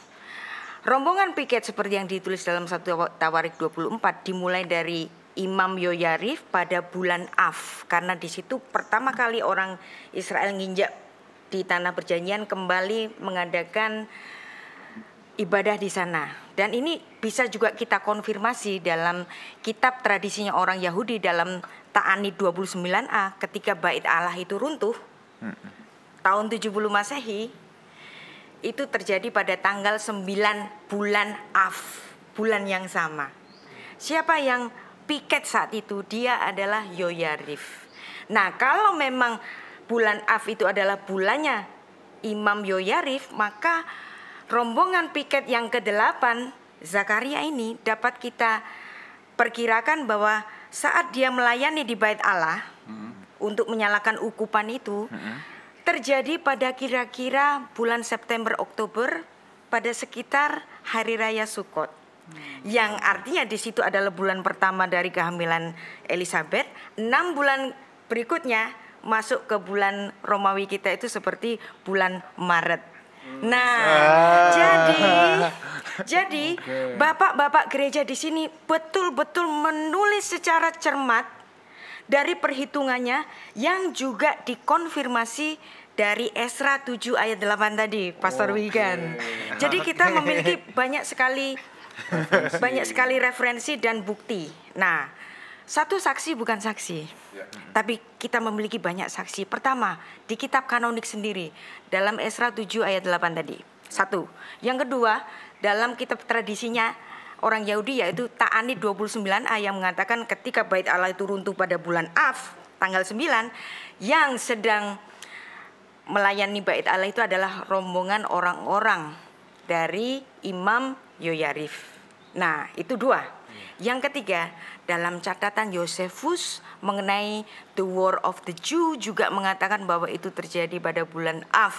Speaker 3: rombongan piket seperti yang ditulis dalam 1 Tawarik 24 dimulai dari Imam Yoyarif pada bulan Av, karena di situ pertama kali orang Israel nginjak di tanah perjanjian kembali mengadakan ibadah di sana. Dan ini bisa juga kita konfirmasi dalam kitab tradisinya orang Yahudi dalam Ta'anit 29a, ketika Bait Allah itu runtuh tahun 70 Masehi, itu terjadi pada tanggal 9 bulan Av, bulan yang sama. Siapa yang piket saat itu? Dia adalah Yoyarif. Nah, kalau memang bulan Av itu adalah bulannya Imam Yoyarif, maka rombongan piket yang ke-8 Zakaria ini dapat kita perkirakan bahwa saat dia melayani di Bait Allah untuk menyalakan ukupan itu terjadi pada kira-kira bulan September Oktober pada sekitar Hari Raya Sukkot. Yang artinya di situ adalah bulan pertama dari kehamilan Elizabeth. 6 bulan berikutnya masuk ke bulan Romawi kita itu seperti bulan Maret. Nah, jadi bapak-bapak gereja di sini betul-betul menulis secara cermat dari perhitungannya yang juga dikonfirmasi dari Esra 7 ayat 8 tadi, Pastor Wigan. Jadi kita memiliki banyak sekali referensi dan bukti. Nah, satu saksi bukan saksi, tapi kita memiliki banyak saksi. Pertama, di kitab kanonik sendiri, dalam Esra 7 ayat 8 tadi. Satu. Yang kedua, dalam kitab tradisinya orang Yahudi, yaitu Ta'anit 29a yang mengatakan ketika Bait Allah itu runtuh pada bulan Av, tanggal 9 yang sedang melayani bait Allah itu adalah rombongan orang-orang dari Imam Yoyarif. Nah, itu 2. Yang ketiga, dalam catatan Yosefus mengenai the War of the Jew juga mengatakan bahwa itu terjadi pada bulan Av.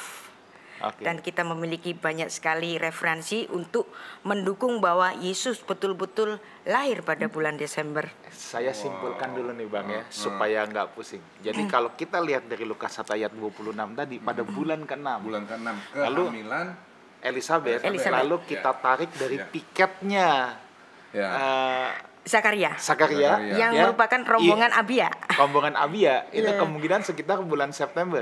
Speaker 3: Dan kita memiliki banyak sekali referensi untuk mendukung bahwa Yesus betul-betul lahir pada bulan Desember.
Speaker 1: Saya simpulkan dulu nih Bang ya, supaya nggak pusing. Jadi kalau kita lihat dari Lukas 1 ayat 26 tadi, pada bulan ke-6.
Speaker 2: Bulan ke-6,
Speaker 1: Lalu
Speaker 2: kehamilan
Speaker 1: Elizabeth.
Speaker 3: Elizabeth.
Speaker 1: Lalu kita tarik dari piketnya
Speaker 3: Zakaria yang
Speaker 1: ya,
Speaker 3: merupakan rombongan Abia.
Speaker 1: Rombongan Abia itu kemungkinan sekitar bulan September.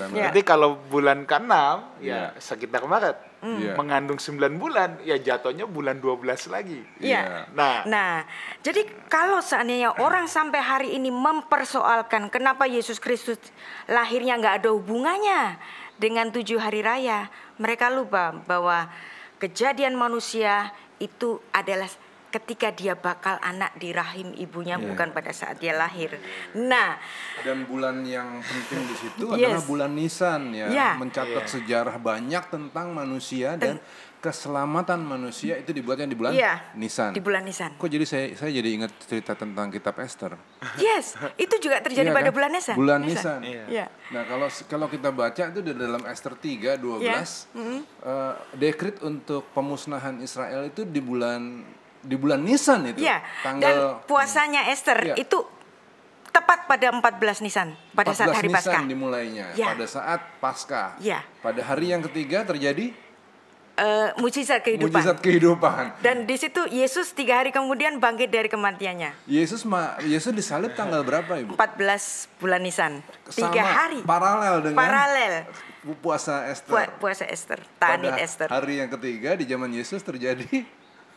Speaker 3: Ya.
Speaker 1: Jadi kalau bulan ke-6 ya sekitar Maret.
Speaker 2: Iya.
Speaker 1: Mengandung 9 bulan ya jatuhnya bulan 12 lagi.
Speaker 3: Iya.
Speaker 1: Nah,
Speaker 3: jadi kalau seandainya orang sampai hari ini mempersoalkan kenapa Yesus Kristus lahirnya nggak ada hubungannya dengan 7 hari raya, mereka lupa bahwa kejadian manusia itu adalah ketika dia bakal anak di rahim ibunya, bukan pada saat dia lahir. Nah,
Speaker 2: dan bulan yang penting di situ adalah bulan Nisan mencatat sejarah banyak tentang manusia dan keselamatan manusia itu dibuatnya di bulan Nisan.
Speaker 3: Di bulan Nisan.
Speaker 2: Kok jadi saya jadi ingat cerita tentang kitab Esther.
Speaker 3: Yes, itu juga terjadi pada bulan Nisan.
Speaker 2: Bulan Nisan.
Speaker 3: Iya.
Speaker 2: Nah, kalau kita baca itu di dalam Esther 3:12 dekret untuk pemusnahan Israel itu di bulan Nisan itu.
Speaker 3: Iya. Dan puasanya Esther itu tepat pada 14 Nisan, pada saat hari Paskah.
Speaker 2: 14 Nisan dimulainya, pada saat Paskah.
Speaker 3: Iya.
Speaker 2: Pada hari yang ketiga terjadi
Speaker 3: mujizat kehidupan.
Speaker 2: Mujizat kehidupan.
Speaker 3: Dan di situ Yesus 3 hari kemudian bangkit dari kematiannya.
Speaker 2: Yesus disalib tanggal berapa, Ibu?
Speaker 3: 14 bulan Nisan. 3 hari.
Speaker 2: Paralel dengan puasa Esther.
Speaker 3: Puasa Esther, Ta'anit Esther.
Speaker 2: Hari yang ketiga di zaman Yesus terjadi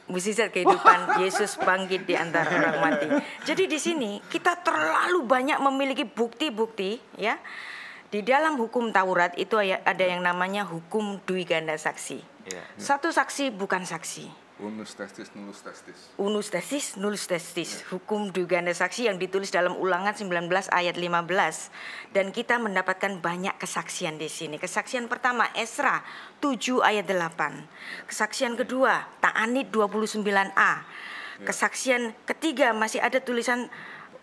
Speaker 3: mujizat kehidupan. Yesus bangkit di antara orang mati. Jadi di sini kita terlalu banyak memiliki bukti-bukti ya. Di dalam hukum Taurat itu ada yang namanya hukum dui ganda saksi. Satu saksi bukan saksi.
Speaker 2: Unus testis nullus testis.
Speaker 3: Unus testis nullus testis. Hukum dui ganda saksi yang ditulis dalam Ulangan 19 ayat 15. Dan kita mendapatkan banyak kesaksian di sini. Kesaksian pertama Esra 7 ayat 8. Kesaksian kedua Ta'anit 29a. Kesaksian ketiga masih ada tulisan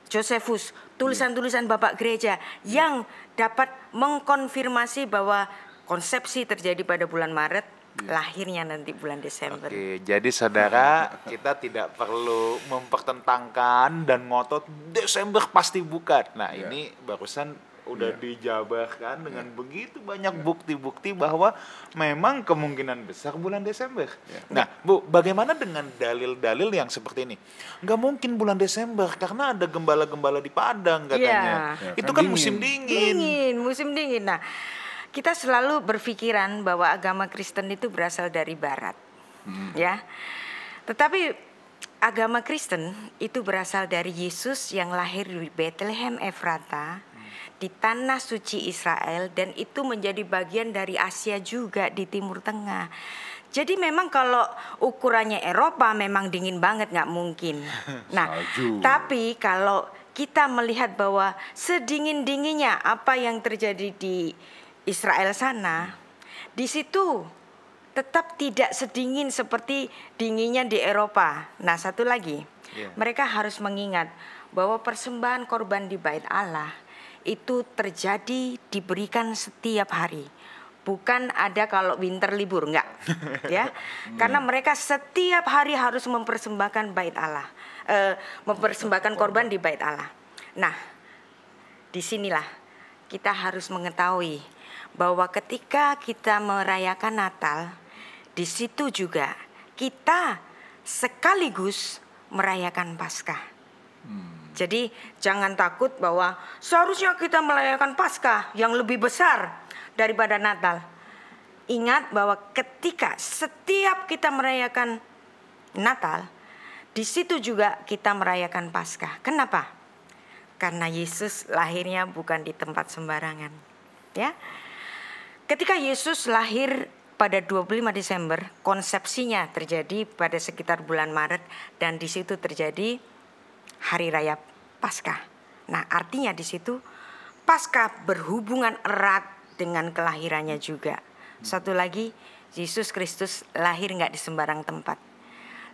Speaker 3: Josephus, tulisan-tulisan Bapak Gereja yang dapat mengkonfirmasi bahwa konsepsi terjadi pada bulan Maret, lahirnya nanti bulan Desember.
Speaker 1: Oke, jadi saudara, kita tidak perlu mempertentangkan dan ngotot Desember pasti bukan. Nah, ini barusan udah dijabarkan dengan begitu banyak bukti-bukti bahwa memang kemungkinan besar bulan Desember. Nah, Bu, bagaimana dengan dalil-dalil yang seperti ini? Nggak mungkin bulan Desember karena ada gembala-gembala di Padang katanya. Itu kan musim dingin.
Speaker 3: Musim dingin. Nah, kita selalu berpikiran bahwa agama Kristen itu berasal dari Barat, ya. Tetapi agama Kristen itu berasal dari Yesus yang lahir di Bethlehem Efrata, di tanah suci Israel, dan itu menjadi bagian dari Asia juga di Timur Tengah. Jadi memang kalau ukurannya Eropa memang dingin banget, nggak mungkin. Nah, tapi kalau kita melihat bahwa sedingin-dinginnya apa yang terjadi di Israel sana, di situ tetap tidak sedingin seperti dinginnya di Eropa. Nah, satu lagi, mereka harus mengingat bahwa persembahan korban di Bait Allah itu terjadi, diberikan setiap hari. Bukan ada kalau winter libur, enggak. Ya. Karena mereka setiap hari harus mempersembahkan Bait Allah. Mempersembahkan korban di Bait Allah. Nah, disinilah kita harus mengetahui bahwa ketika kita merayakan Natal, di situ juga kita sekaligus merayakan Paskah. Jadi jangan takut bahwa seharusnya kita merayakan Paskah yang lebih besar daripada Natal. Ingat bahwa ketika setiap kita merayakan Natal, di situ juga kita merayakan Paskah. Kenapa? Karena Yesus lahirnya bukan di tempat sembarangan. Ya. Ketika Yesus lahir pada 25 Desember, konsepsinya terjadi pada sekitar bulan Maret, dan di situ terjadi Hari Raya Paskah. Nah, artinya di situ Paskah berhubungan erat dengan kelahirannya juga. Satu lagi, Yesus Kristus lahir nggak di sembarang tempat.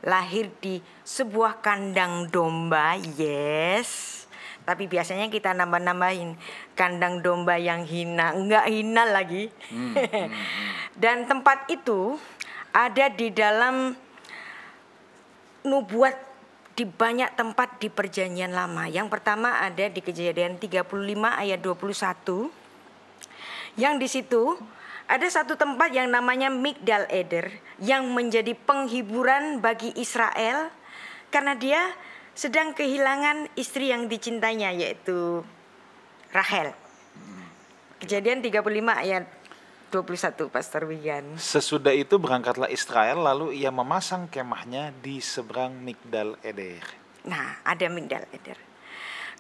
Speaker 3: Lahir di sebuah kandang domba, yes. Tapi biasanya kita nambah-nambahin kandang domba yang hina, nggak hina lagi. Dan tempat itu ada di dalam nubuat di banyak tempat di Perjanjian Lama. Yang pertama ada di Kejadian 35 ayat 21. Yang di situ ada satu tempat yang namanya Migdal Eder yang menjadi penghiburan bagi Israel karena dia sedang kehilangan istri yang dicintainya, yaitu Rahel. Kejadian 35 ayat 21, Pastor Wigan.
Speaker 1: Sesudah itu berangkatlah Israel, lalu ia memasang kemahnya di seberang Migdal Eder.
Speaker 3: Nah, ada Migdal Eder.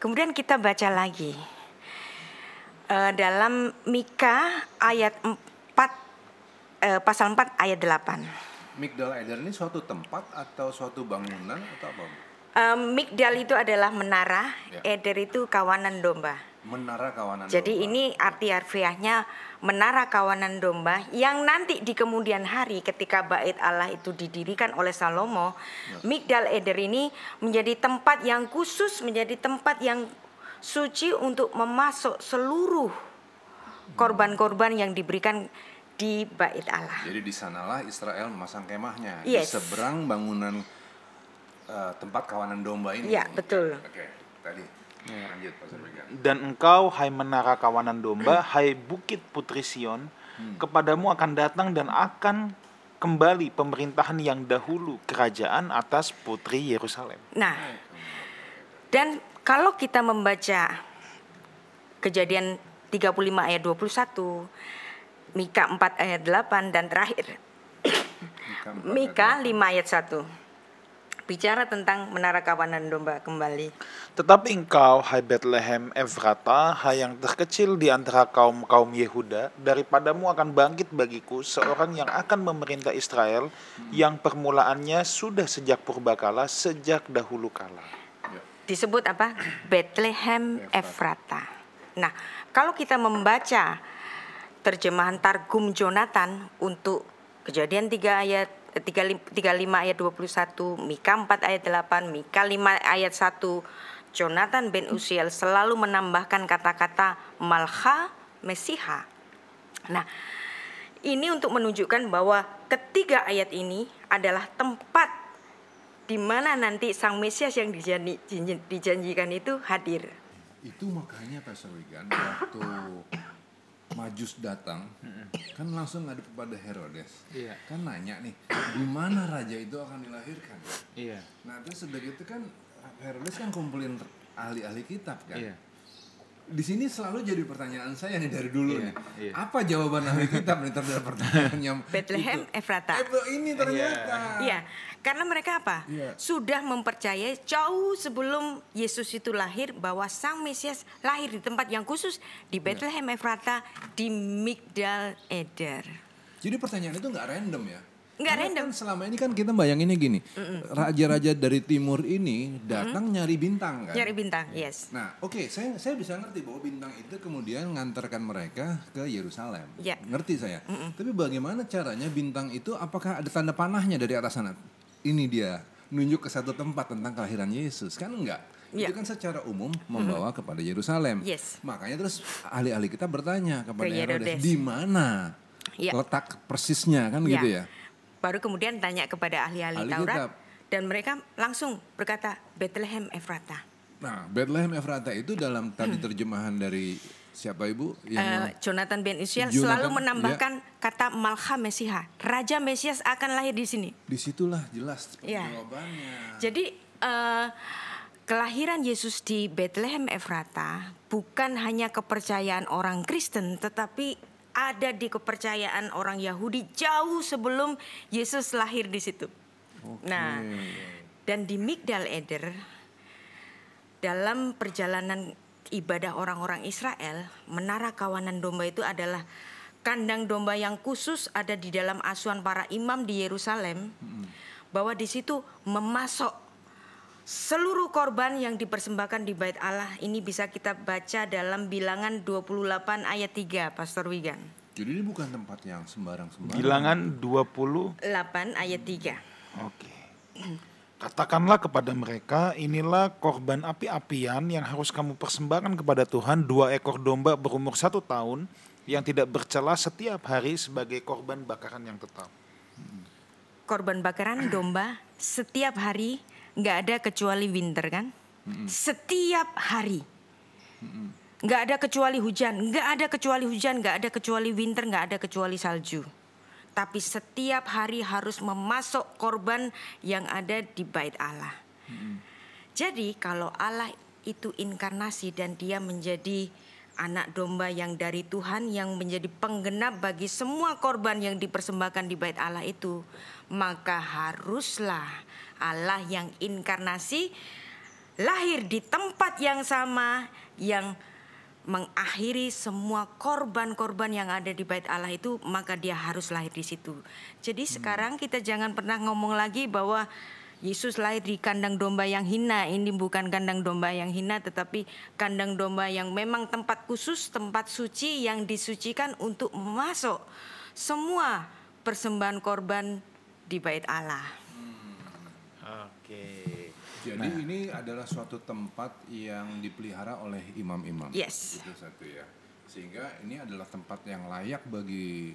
Speaker 3: Kemudian kita baca lagi dalam Mika ayat 4, pasal 4 ayat 8.
Speaker 2: Migdal Eder ini suatu tempat atau suatu bangunan atau apa?
Speaker 3: Migdal itu adalah menara,
Speaker 2: Ya.
Speaker 3: Eder itu kawanan domba.
Speaker 2: Menara kawanan
Speaker 3: Jadi
Speaker 2: domba.
Speaker 3: ini arti harfiahnya menara kawanan domba yang nanti di kemudian hari ketika bait Allah itu didirikan oleh Salomo, Migdal Eder ini menjadi tempat yang khusus, menjadi tempat yang suci untuk memasuk seluruh korban-korban yang diberikan di bait Allah.
Speaker 2: Jadi di sanalah Israel memasang kemahnya
Speaker 3: Yes.
Speaker 2: di seberang bangunan tempat kawanan domba ini.
Speaker 3: Iya, betul.
Speaker 2: Oke, tadi lanjut Pastor Wigan.
Speaker 1: Dan engkau, hai menara kawanan domba, hai bukit putri Sion, kepadamu akan datang dan akan kembali pemerintahan yang dahulu kerajaan atas putri Yerusalem.
Speaker 3: Nah, dan kalau kita membaca Kejadian 35 ayat 21, Mika 4 ayat 8 dan terakhir Mika 5 ayat 1. Bicara tentang menara kawanan domba kembali.
Speaker 1: Tetapi engkau, hai Bethlehem Efrata, hai yang terkecil di antara kaum-kaum Yehuda, daripadamu akan bangkit bagiku seorang yang akan memerintah Israel, yang permulaannya sudah sejak purbakala, sejak dahulu kala.
Speaker 3: Disebut apa? Bethlehem Efrata. Nah, kalau kita membaca terjemahan Targum Jonathan untuk Kejadian 3 ayat 35 ayat 21, Mika 4 ayat 8, Mika 5 ayat 1, Jonathan ben Uziel selalu menambahkan kata-kata Malcha Mesiha. Nah, ini untuk menunjukkan bahwa ketiga ayat ini adalah tempat di mana nanti Sang Mesias yang dijanjikan itu hadir.
Speaker 2: Itu makanya Pastor Wigan waktu Majus datang kan langsung ngadep kepada Herodes.
Speaker 1: Iya.
Speaker 2: Kan nanya nih, di mana raja itu akan dilahirkan?
Speaker 1: Iya.
Speaker 2: Nah, terus sudah gitu kan Herodes kan kumpulin ahli-ahli kitab kan.
Speaker 1: Iya.
Speaker 2: Di sini selalu jadi pertanyaan saya nih dari dulu
Speaker 1: Iya,
Speaker 2: nih.
Speaker 1: iya.
Speaker 2: Apa jawaban ahli kitab nih terhadap pertanyaan yang
Speaker 3: Bethlehem
Speaker 2: itu?
Speaker 3: Efrata.
Speaker 2: Ini ternyata.
Speaker 3: Iya, karena mereka apa?
Speaker 2: Iya.
Speaker 3: Sudah mempercayai jauh sebelum Yesus itu lahir bahwa Sang Mesias lahir di tempat yang khusus di Bethlehem Efrata di Migdal Eder.
Speaker 2: Jadi pertanyaan itu nggak random ya?
Speaker 3: Nggak
Speaker 2: Karena
Speaker 3: random.
Speaker 2: Kan selama ini kan kita bayanginnya gini, raja-raja dari timur ini datang nyari bintang kan?
Speaker 3: Nyari bintang, yes.
Speaker 2: Nah, oke, saya bisa ngerti bahwa bintang itu kemudian ngantarkan mereka ke Yerusalem.
Speaker 3: Ya.
Speaker 2: Ngerti saya. Tapi bagaimana caranya bintang itu? Apakah ada tanda panahnya dari atas sana? Ini dia nunjuk ke satu tempat tentang kelahiran Yesus, kan enggak?
Speaker 3: Ya.
Speaker 2: Itu kan secara umum membawa kepada Yerusalem.
Speaker 3: Yes.
Speaker 2: Makanya terus ahli-ahli kita bertanya kepada
Speaker 3: Ke
Speaker 2: Herodes,
Speaker 3: Herodes.
Speaker 2: di mana
Speaker 3: Ya.
Speaker 2: letak persisnya kan
Speaker 3: Ya.
Speaker 2: gitu ya?
Speaker 3: Baru kemudian tanya kepada ahli-ahli
Speaker 2: Ahli
Speaker 3: Taurat
Speaker 2: kitab.
Speaker 3: dan mereka langsung berkata Bethlehem Efrata.
Speaker 2: Nah, Bethlehem Efrata itu dalam tadi terjemahan dari siapa Ibu? Yang
Speaker 3: Jonathan ben Uziel
Speaker 2: Jonathan,
Speaker 3: selalu menambahkan kata Malcha Mesiha. Raja Mesias akan lahir di sini.
Speaker 2: disitulah jelas
Speaker 3: Ya.
Speaker 2: jawabannya.
Speaker 3: Jadi kelahiran Yesus di Bethlehem Efrata bukan hanya kepercayaan orang Kristen, tetapi ada di kepercayaan orang Yahudi jauh sebelum Yesus lahir di situ. Nah, dan di Migdal Eder dalam perjalanan ibadah orang-orang Israel, menara kawanan domba itu adalah kandang domba yang khusus ada di dalam asuhan para imam di Yerusalem, bahwa di situ memasok Seluruh korban yang dipersembahkan di bait Allah ini bisa kita baca dalam Bilangan 28 ayat 3, Pastor Wigan.
Speaker 2: Jadi ini bukan tempat yang sembarang-sembarang.
Speaker 1: Bilangan 20.
Speaker 3: 8 ayat 3.
Speaker 1: Oke. Katakanlah kepada mereka, inilah korban api-apian yang harus kamu persembahkan kepada Tuhan, 2 ekor domba berumur 1 tahun yang tidak bercela setiap hari sebagai korban bakaran yang tetap.
Speaker 3: Korban bakaran domba setiap hari, nggak ada kecuali winter kan? Setiap hari. Nggak ada kecuali hujan, nggak ada kecuali hujan, nggak ada kecuali winter, nggak ada kecuali salju. Tapi setiap hari harus memasok korban yang ada di bait Allah. Jadi kalau Allah itu inkarnasi dan dia menjadi anak domba yang dari Tuhan yang menjadi penggenap bagi semua korban yang dipersembahkan di bait Allah itu, maka haruslah Allah yang inkarnasi lahir di tempat yang sama yang mengakhiri semua korban-korban yang ada di bait Allah itu, maka dia harus lahir di situ. Jadi sekarang kita jangan pernah ngomong lagi bahwa Yesus lahir di kandang domba yang hina. Ini bukan kandang domba yang hina, tetapi kandang domba yang memang tempat khusus, tempat suci yang disucikan untuk masuk semua persembahan korban di bait Allah.
Speaker 1: Oke.
Speaker 2: Jadi ini adalah suatu tempat yang dipelihara oleh imam-imam.
Speaker 3: Yes.
Speaker 2: Itu satu ya. Sehingga ini adalah tempat yang layak bagi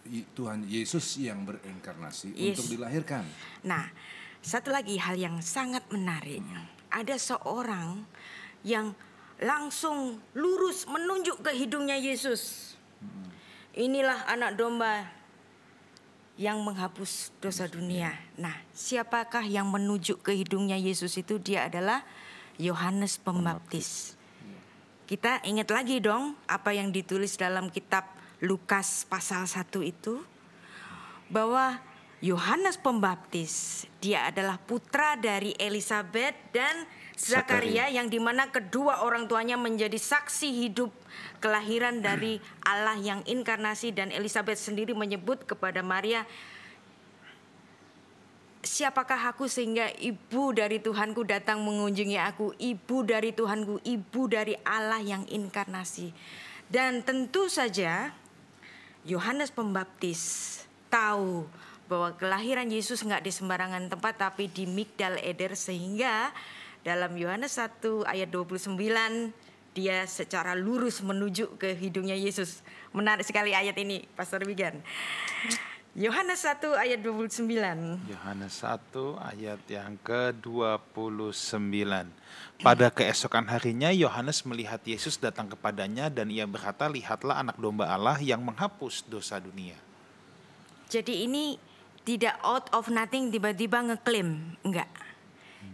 Speaker 2: Tuhan Yesus yang berinkarnasi untuk dilahirkan.
Speaker 3: Nah, satu lagi hal yang sangat menarik. Ada seorang yang langsung lurus menunjuk ke hidungnya Yesus. Inilah anak domba yang menghapus dosa dunia. Nah, siapakah yang menunjuk ke hidungnya Yesus itu? Dia adalah Yohanes Pembaptis. Kita ingat lagi dong apa yang ditulis dalam kitab Lukas pasal 1 itu, bahwa Yohanes Pembaptis dia adalah putra dari Elisabet dan Zakaria, yang dimana kedua orang tuanya menjadi saksi hidup kelahiran dari Allah yang inkarnasi, dan Elisabet sendiri menyebut kepada Maria, siapakah aku sehingga ibu dari Tuhanku datang mengunjungi aku, ibu dari Tuhanku, ibu dari Allah yang inkarnasi. Dan tentu saja Yohanes Pembaptis tahu bahwa kelahiran Yesus nggak di sembarangan tempat, tapi di Migdal Eder, sehingga dalam Yohanes 1 ayat 29 dia secara lurus menuju ke hidungnya Yesus. Menarik sekali ayat ini, Pastor Wigan. Yohanes 1 ayat 29.
Speaker 1: Yohanes 1 ayat yang ke-29. Pada keesokan harinya Yohanes melihat Yesus datang kepadanya dan ia berkata, lihatlah anak domba Allah yang menghapus dosa dunia.
Speaker 3: Jadi ini tidak out of nothing tiba-tiba ngeklaim, enggak.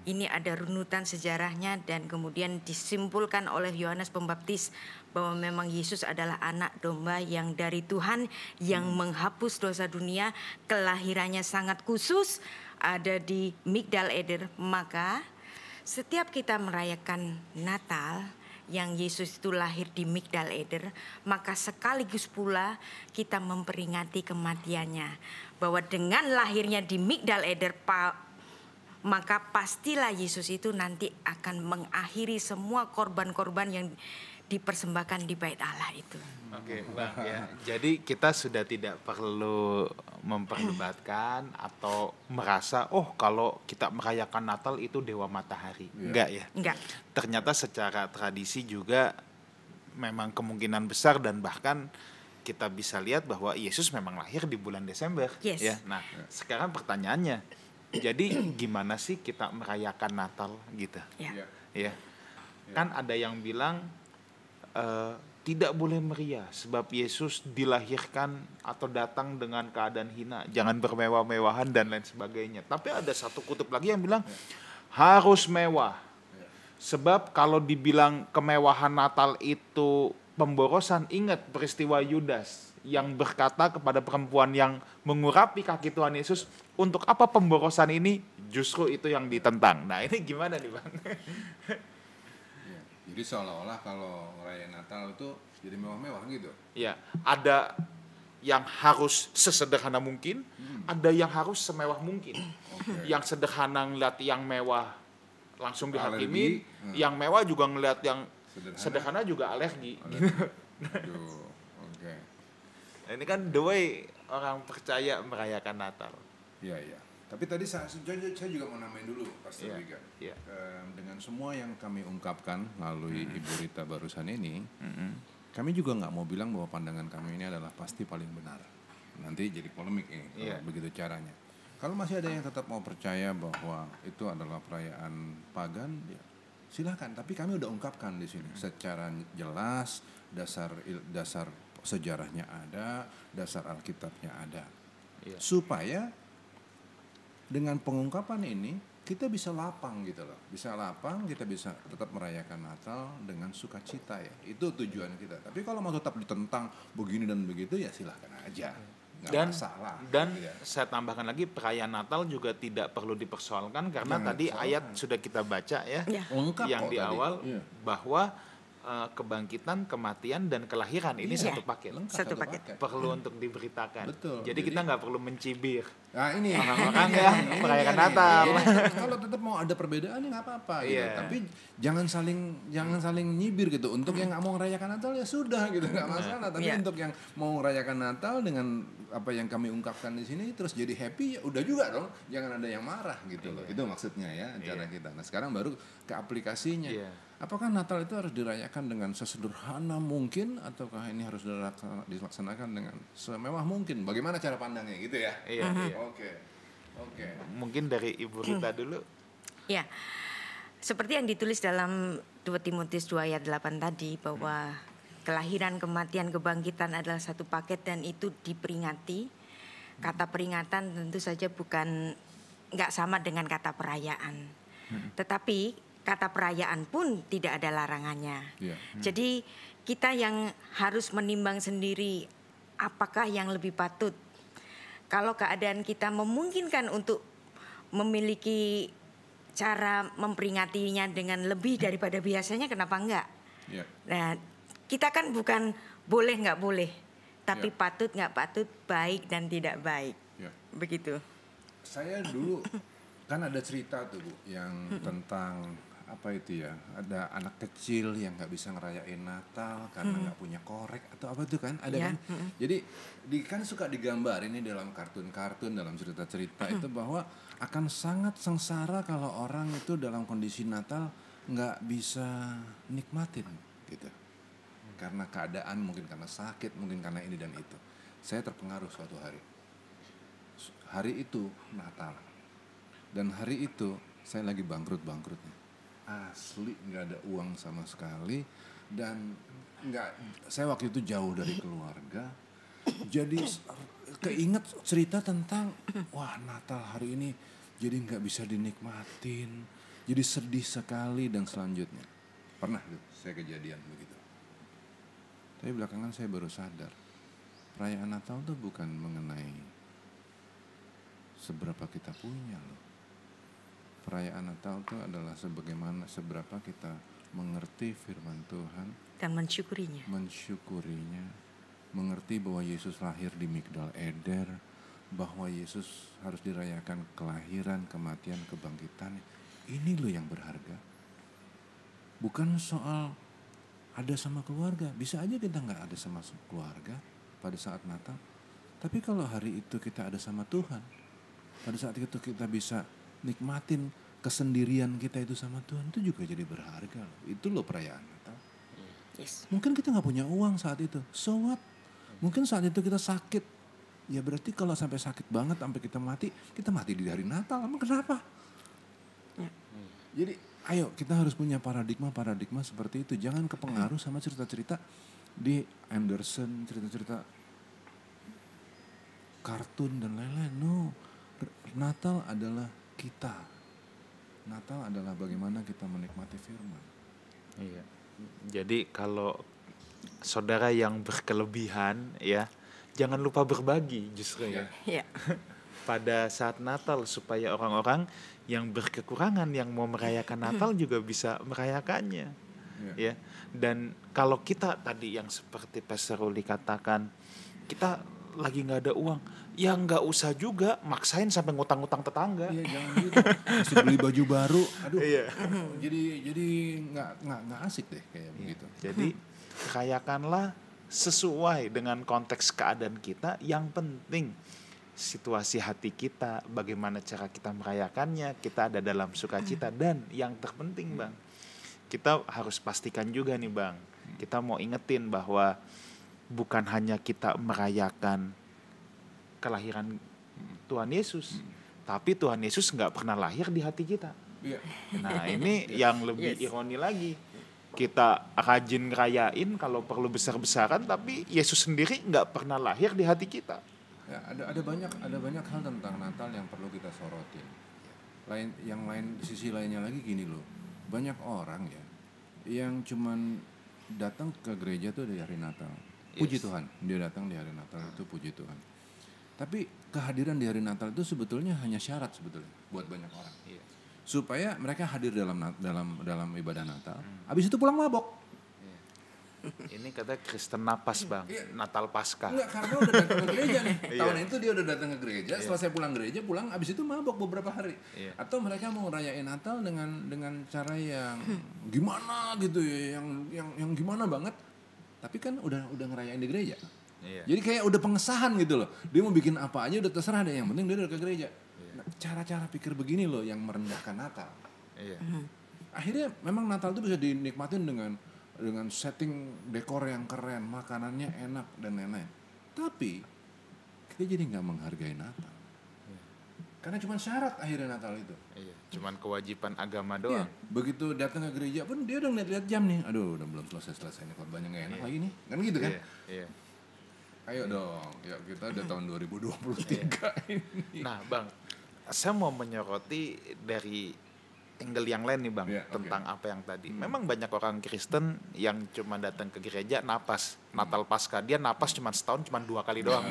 Speaker 3: Ini ada runutan sejarahnya dan kemudian disimpulkan oleh Yohanes Pembaptis bahwa memang Yesus adalah anak domba yang dari Tuhan yang menghapus dosa dunia. Kelahirannya sangat khusus, ada di Migdal Eder. Maka setiap kita merayakan Natal yang Yesus itu lahir di Migdal Eder, maka sekaligus pula kita memperingati kematiannya. Bahwa dengan lahirnya di Migdal Eder, maka pastilah Yesus itu nanti akan mengakhiri semua korban-korban yang dipersembahkan di bait Allah itu.
Speaker 1: Oke, Bang ya. Jadi kita sudah tidak perlu memperdebatkan atau merasa kalau kita merayakan Natal itu dewa matahari. Enggak ya?
Speaker 3: Enggak.
Speaker 1: Ternyata secara tradisi juga memang kemungkinan besar, dan bahkan kita bisa lihat bahwa Yesus memang lahir di bulan Desember.
Speaker 3: Yes.
Speaker 1: Ya. Nah, sekarang pertanyaannya, jadi gimana sih kita merayakan Natal gitu?
Speaker 3: Ya.
Speaker 1: Ya. Kan ada yang bilang tidak boleh meriah sebab Yesus dilahirkan atau datang dengan keadaan hina, jangan bermewah-mewahan dan lain sebagainya. Tapi ada satu kutub lagi yang bilang harus mewah. Sebab kalau dibilang kemewahan Natal itu pemborosan, ingat peristiwa Yudas yang berkata kepada perempuan yang mengurapi kaki Tuhan Yesus, untuk apa pemborosan ini? Justru itu yang ditentang. Nah, ini gimana nih, Bang?
Speaker 2: Jadi seolah-olah kalau ngerayain Natal itu jadi mewah-mewah gitu.
Speaker 1: Ya, ada yang harus sesederhana mungkin, ada yang harus semewah mungkin. Yang sederhana ngeliat yang mewah langsung dihakimi, yang mewah juga ngeliat yang sederhana juga alergi.
Speaker 2: Aduh, oke.
Speaker 1: Ini kan the way orang percaya merayakan Natal.
Speaker 2: Iya, iya. Tapi tadi saya juga mau nambahin dulu, Pastor Wigan.
Speaker 1: Iya.
Speaker 2: Dengan semua yang kami ungkapkan melalui Ibu Rita barusan ini, kami juga nggak mau bilang bahwa pandangan kami ini adalah pasti paling benar. Nanti jadi polemik ini, kalau begitu caranya. Kalau masih ada yang tetap mau percaya bahwa itu adalah perayaan pagan, ya silakan. Tapi kami udah ungkapkan di sini secara jelas, dasar sejarahnya ada, dasar Alkitabnya ada, supaya dengan pengungkapan ini kita bisa lapang gitu loh, kita bisa tetap merayakan Natal dengan sukacita ya. Itu tujuan kita. Tapi kalau mau tetap ditentang begini dan begitu ya silahkan aja. Nggak masalah.
Speaker 1: Dan saya tambahkan lagi, perayaan Natal juga tidak perlu dipersoalkan karena tadi ayat sudah kita baca ya, yang di awal bahwa kebangkitan, kematian, dan kelahiran ini satu paket.
Speaker 3: Satu paket.
Speaker 1: Perlu untuk diberitakan.
Speaker 2: Betul.
Speaker 1: Jadi kita nggak perlu mencibir
Speaker 2: ini
Speaker 1: orang-orang ya merayakan Natal.
Speaker 2: Kalau tetap mau ada perbedaan ya nggak apa-apa gitu. Tapi jangan saling nyibir gitu. Untuk yang nggak mau merayakan Natal ya sudah gitu, nggak masalah. Tapi untuk yang mau merayakan Natal dengan apa yang kami ungkapkan di sini terus jadi happy ya udah juga dong. Jangan ada yang marah gitu loh. Itu maksudnya ya cara kita. Nah sekarang baru ke aplikasinya. Apakah Natal itu harus dirayakan dengan sesederhana mungkin ataukah ini harus dilaksanakan dengan semewah mungkin? Bagaimana cara pandangnya gitu ya?
Speaker 1: Iya.
Speaker 2: Oke.
Speaker 1: Mungkin dari Ibu Rita dulu.
Speaker 3: Ya, seperti yang ditulis dalam 2 Timotius 2 ayat 8 tadi bahwa kelahiran, kematian, kebangkitan adalah satu paket dan itu diperingati. Kata peringatan tentu saja nggak sama dengan kata perayaan. Tetapi kata perayaan pun tidak ada larangannya. Jadi kita yang harus menimbang sendiri apakah yang lebih patut. Kalau keadaan kita memungkinkan untuk memiliki cara memperingatinya dengan lebih daripada biasanya, kenapa enggak? Nah, kita kan bukan boleh nggak boleh, tapi patut nggak patut, baik dan tidak baik. Begitu.
Speaker 2: Saya dulu kan ada cerita tuh Bu yang tentang apa itu ya, ada anak kecil yang nggak bisa ngerayain Natal karena nggak punya korek atau apa itu kan ada kan. Jadi kan suka digambar ini dalam kartun-kartun, dalam cerita-cerita itu bahwa akan sangat sengsara kalau orang itu dalam kondisi Natal nggak bisa nikmatin gitu karena keadaan, mungkin karena sakit, mungkin karena ini dan itu. Saya terpengaruh suatu hari itu Natal, dan hari itu saya lagi bangkrutnya. Asli nggak ada uang sama sekali, dan saya waktu itu jauh dari keluarga. Jadi keinget cerita tentang wah Natal hari ini jadi nggak bisa dinikmatin, jadi sedih sekali dan selanjutnya. Pernah tuh saya kejadian begitu. Tapi belakangan saya baru sadar perayaan Natal tuh bukan mengenai seberapa kita punya loh. Perayaan Natal itu adalah seberapa kita mengerti firman Tuhan
Speaker 3: dan mensyukurinya,
Speaker 2: mengerti bahwa Yesus lahir di Migdal Eder, bahwa Yesus harus dirayakan kelahiran, kematian, kebangkitan. Ini loh yang berharga. Bukan soal ada sama keluarga, bisa aja kita nggak ada sama keluarga pada saat Natal. Tapi kalau hari itu kita ada sama Tuhan, pada saat itu kita bisa nikmatin kesendirian kita itu sama Tuhan, itu juga jadi berharga loh. Itu loh perayaan Natal. Mungkin kita nggak punya uang saat itu, so what? Mungkin saat itu kita sakit, ya berarti kalau sampai sakit banget sampai kita mati di hari Natal. Emang kenapa? Jadi ayo kita harus punya paradigma seperti itu. Jangan kepengaruh sama cerita-cerita di Anderson, cerita-cerita kartun dan lain-lain. No, Natal adalah kita. Natal adalah bagaimana kita menikmati firman.
Speaker 1: Iya. Jadi kalau saudara yang berkelebihan ya, jangan lupa berbagi justru ya. Pada saat Natal supaya orang-orang yang berkekurangan yang mau merayakan Natal juga bisa merayakannya. Ya. Dan kalau kita tadi yang seperti Pastor Ruli katakan, kita lagi nggak ada uang. Ya nggak usah juga maksain sampai ngutang-ngutang tetangga.
Speaker 2: Iya jangan gitu. Mesti beli baju baru. Aduh.
Speaker 1: Iya.
Speaker 2: Jadi nggak asik deh kayak begitu.
Speaker 1: Jadi rayakanlah sesuai dengan konteks keadaan kita. Yang penting situasi hati kita, bagaimana cara kita merayakannya, kita ada dalam sukacita. Dan yang terpenting Bang, kita harus pastikan juga nih Bang, kita mau ingetin bahwa bukan hanya kita merayakan kelahiran Tuhan Yesus, tapi Tuhan Yesus nggak pernah lahir di hati kita.
Speaker 2: Iya.
Speaker 1: Nah ini yang lebih ironi lagi. Kita rajin ngerayain kalau perlu besar-besaran, tapi Yesus sendiri nggak pernah lahir di hati kita.
Speaker 2: Ya, ada banyak hal tentang Natal yang perlu kita sorotin. Sisi lainnya lagi gini loh. Banyak orang ya yang cuman datang ke gereja tuh di hari Natal. Puji Tuhan, dia datang di hari Natal itu puji Tuhan. Tapi kehadiran di hari Natal itu sebetulnya hanya syarat sebetulnya buat banyak orang. Supaya mereka hadir dalam ibadah Natal. Habis itu pulang mabok.
Speaker 1: Ini kata Kristen napas Bang, Natal Paskah.
Speaker 2: Enggak, karena udah datang ke gereja nih. Tahun itu dia udah datang ke gereja, setelah saya pulang gereja, habis itu mabok beberapa hari. Atau mereka mau ngerayain Natal dengan cara yang gimana gitu ya, yang gimana banget. Tapi kan udah ngerayain di gereja. Jadi kayak udah pengesahan gitu loh. Dia mau bikin apa aja udah terserah deh, yang penting dia udah ke gereja. Nah, cara-cara pikir begini loh yang merendahkan Natal. Akhirnya memang Natal itu bisa dinikmatin dengan setting dekor yang keren, makanannya enak dan lain-lain. Tapi kita jadi nggak menghargai Natal. Karena cuma syarat akhirnya Natal itu.
Speaker 1: Cuman kewajiban agama doang.
Speaker 2: Begitu datang ke gereja pun dia udah lihat jam nih. Aduh, udah belum selesai nih, korbannya nggak enak lagi nih. Kan gitu kan? Ayo dong, ya kita udah tahun 2023 ini.
Speaker 1: Nah Bang, saya mau menyoroti dari angle yang lain nih Bang, tentang apa yang tadi. Memang banyak orang Kristen yang cuma datang ke gereja napas, Natal Paskah. Dia napas cuma setahun, cuma 2 kali doang.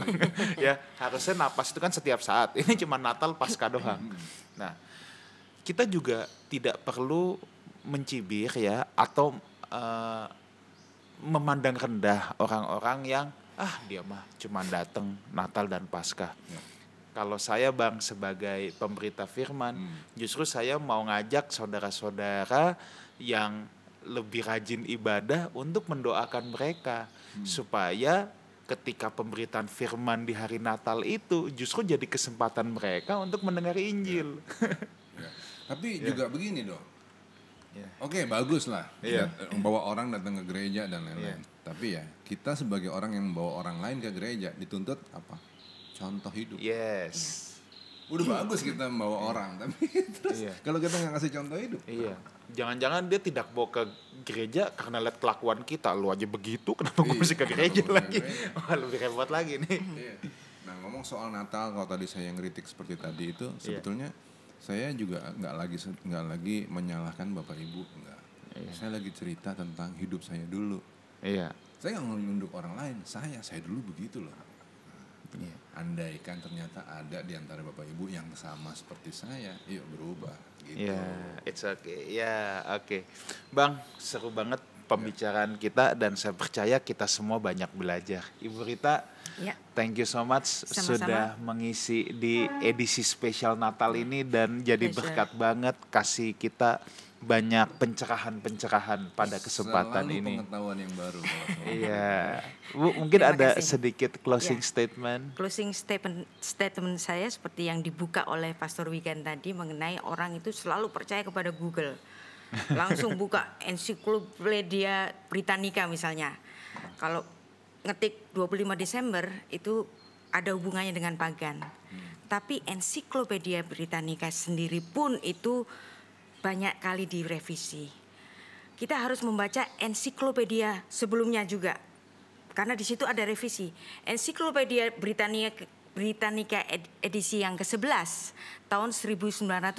Speaker 1: Ya, harusnya napas itu kan setiap saat. Ini cuma Natal Paskah doang. Nah, kita juga tidak perlu mencibir ya, atau memandang rendah orang-orang yang dia mah cuma datang Natal dan Paskah. Kalau saya Bang sebagai pemberita firman, justru saya mau ngajak saudara-saudara yang lebih rajin ibadah untuk mendoakan mereka supaya ketika pemberitaan firman di hari Natal itu justru jadi kesempatan mereka untuk mendengar Injil.
Speaker 2: Tapi juga begini dong. Oke, bagus lah. Membawa orang datang ke gereja dan lain-lain. Tapi ya, kita sebagai orang yang membawa orang lain ke gereja dituntut apa? Contoh hidup. Udah bagus kita membawa orang, tapi terus kalau kita nggak ngasih contoh hidup.
Speaker 1: Jangan-jangan dia tidak bawa ke gereja karena lihat kelakuan kita. Lu aja begitu, kenapa gue mesti ke gereja lagi? Wah, lebih repot lagi nih.
Speaker 2: Nah, ngomong soal Natal, kalau tadi saya ngeritik seperti tadi itu, sebetulnya saya juga nggak lagi menyalahkan Bapak Ibu, enggak. Saya lagi cerita tentang hidup saya dulu. Saya nggak menunduk orang lain, saya dulu begitu loh. Andaikan ternyata ada di antara Bapak Ibu yang sama seperti saya, yuk berubah gitu.
Speaker 1: It's okay. Oke. Bang, seru banget pembicaraan kita dan saya percaya kita semua banyak belajar. Ibu Rita, thank you so much. Sama-sama. Sudah mengisi di edisi spesial Natal ini dan jadi berkat banget, kasih kita banyak pencerahan pada kesempatan
Speaker 2: selalu
Speaker 1: ini.
Speaker 2: Pengetahuan yang baru.
Speaker 1: Bu, mungkin ada sedikit closing statement.
Speaker 3: Closing statement saya seperti yang dibuka oleh Pastor Wigan tadi mengenai orang itu selalu percaya kepada Google. Langsung buka Ensiklopedia Britannica misalnya. Kalau ngetik 25 Desember itu ada hubungannya dengan pagan. Tapi Ensiklopedia Britannica sendiri pun itu banyak kali direvisi. Kita harus membaca ensiklopedia sebelumnya juga. Karena di situ ada revisi. Ensiklopedia Britannica edisi yang ke-11 tahun 1910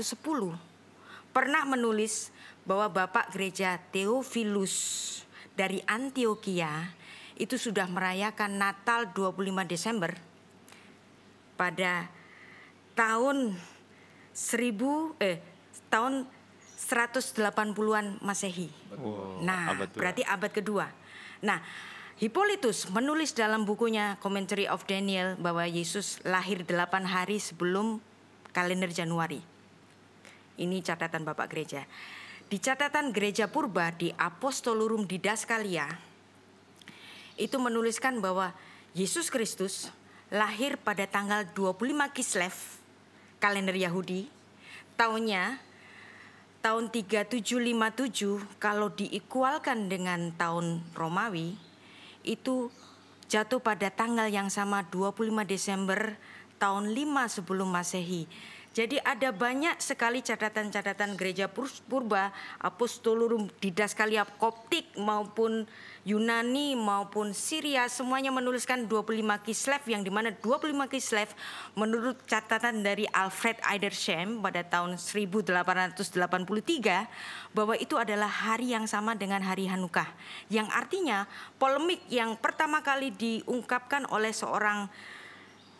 Speaker 3: pernah menulis bahwa Bapak Gereja Theophilus dari Antioquia itu sudah merayakan Natal 25 Desember pada tahun 180-an Masehi. Nah, berarti abad kedua. Nah, Hippolytus menulis dalam bukunya Commentary of Daniel bahwa Yesus lahir 8 hari sebelum kalender Januari. Ini catatan Bapak Gereja. Di catatan Gereja Purba di Apostolorum Didaskalia itu menuliskan bahwa Yesus Kristus lahir pada tanggal 25 Kislev kalender Yahudi. Tahunnya tahun 3757, kalau diikualkan dengan tahun Romawi itu jatuh pada tanggal yang sama 25 Desember tahun 5 sebelum Masehi. Jadi ada banyak sekali catatan-catatan Gereja Purba, Apostolorum Didaskalia Koptik maupun Yunani maupun Syria, semuanya menuliskan 25 Kislev, yang dimana 25 Kislev menurut catatan dari Alfred Edersheim pada tahun 1883 bahwa itu adalah hari yang sama dengan hari Hanukkah, yang artinya polemik yang pertama kali diungkapkan oleh seorang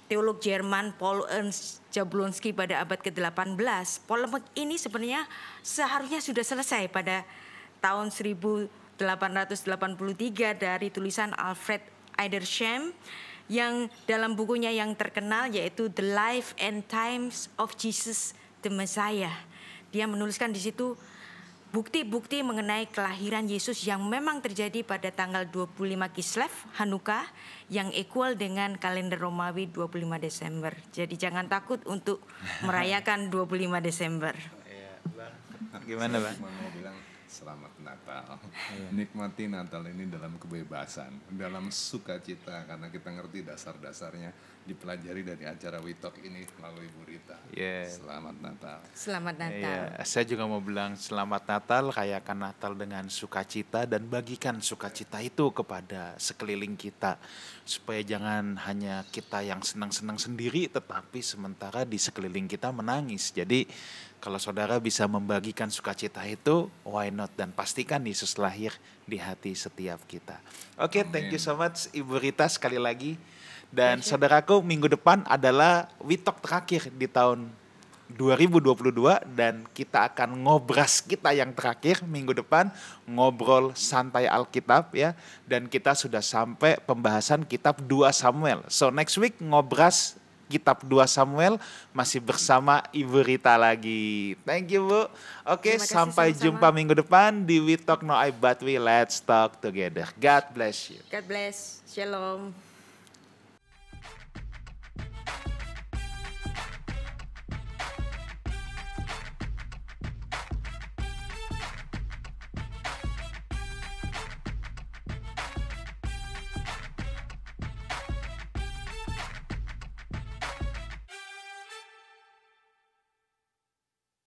Speaker 3: teolog Jerman Paul Ernst Jablonski pada abad ke-18. Polemik ini sebenarnya seharusnya sudah selesai pada tahun 1883 dari tulisan Alfred Edersheim yang dalam bukunya yang terkenal yaitu The Life and Times of Jesus the Messiah. Dia menuliskan di situ bukti-bukti mengenai kelahiran Yesus yang memang terjadi pada tanggal 25 Kislev Hanukkah yang equal dengan kalender Romawi 25 Desember. Jadi jangan takut untuk merayakan 25 Desember.
Speaker 1: Iya, Bang. Gimana, Bang?
Speaker 2: Mau bilang selamat Natal. Nikmati Natal ini dalam kebebasan, dalam sukacita, karena kita ngerti dasar-dasarnya dipelajari dari acara WeTalk ini melalui Bu Rita. Selamat Natal.
Speaker 3: Selamat Natal.
Speaker 1: Saya juga mau bilang selamat Natal, rayakan Natal dengan sukacita dan bagikan sukacita itu kepada sekeliling kita. Supaya jangan hanya kita yang senang-senang sendiri, tetapi sementara di sekeliling kita menangis. Jadi kalau saudara bisa membagikan sukacita itu, why not? Dan pastikan Yesus lahir di hati setiap kita. Oke, thank you so much Ibu Rita sekali lagi. Dan saudaraku, minggu depan adalah WeTalk terakhir di tahun 2022 dan kita akan ngobras kita yang terakhir minggu depan, ngobrol santai Alkitab ya, dan kita sudah sampai pembahasan kitab 2 Samuel. So next week ngobras kitab 2 Samuel masih bersama Ibu Rita lagi. Thank you Bu. Oke, sampai jumpa minggu depan di We Talk No I But We Let's Talk Together. God bless you.
Speaker 3: God bless. Shalom.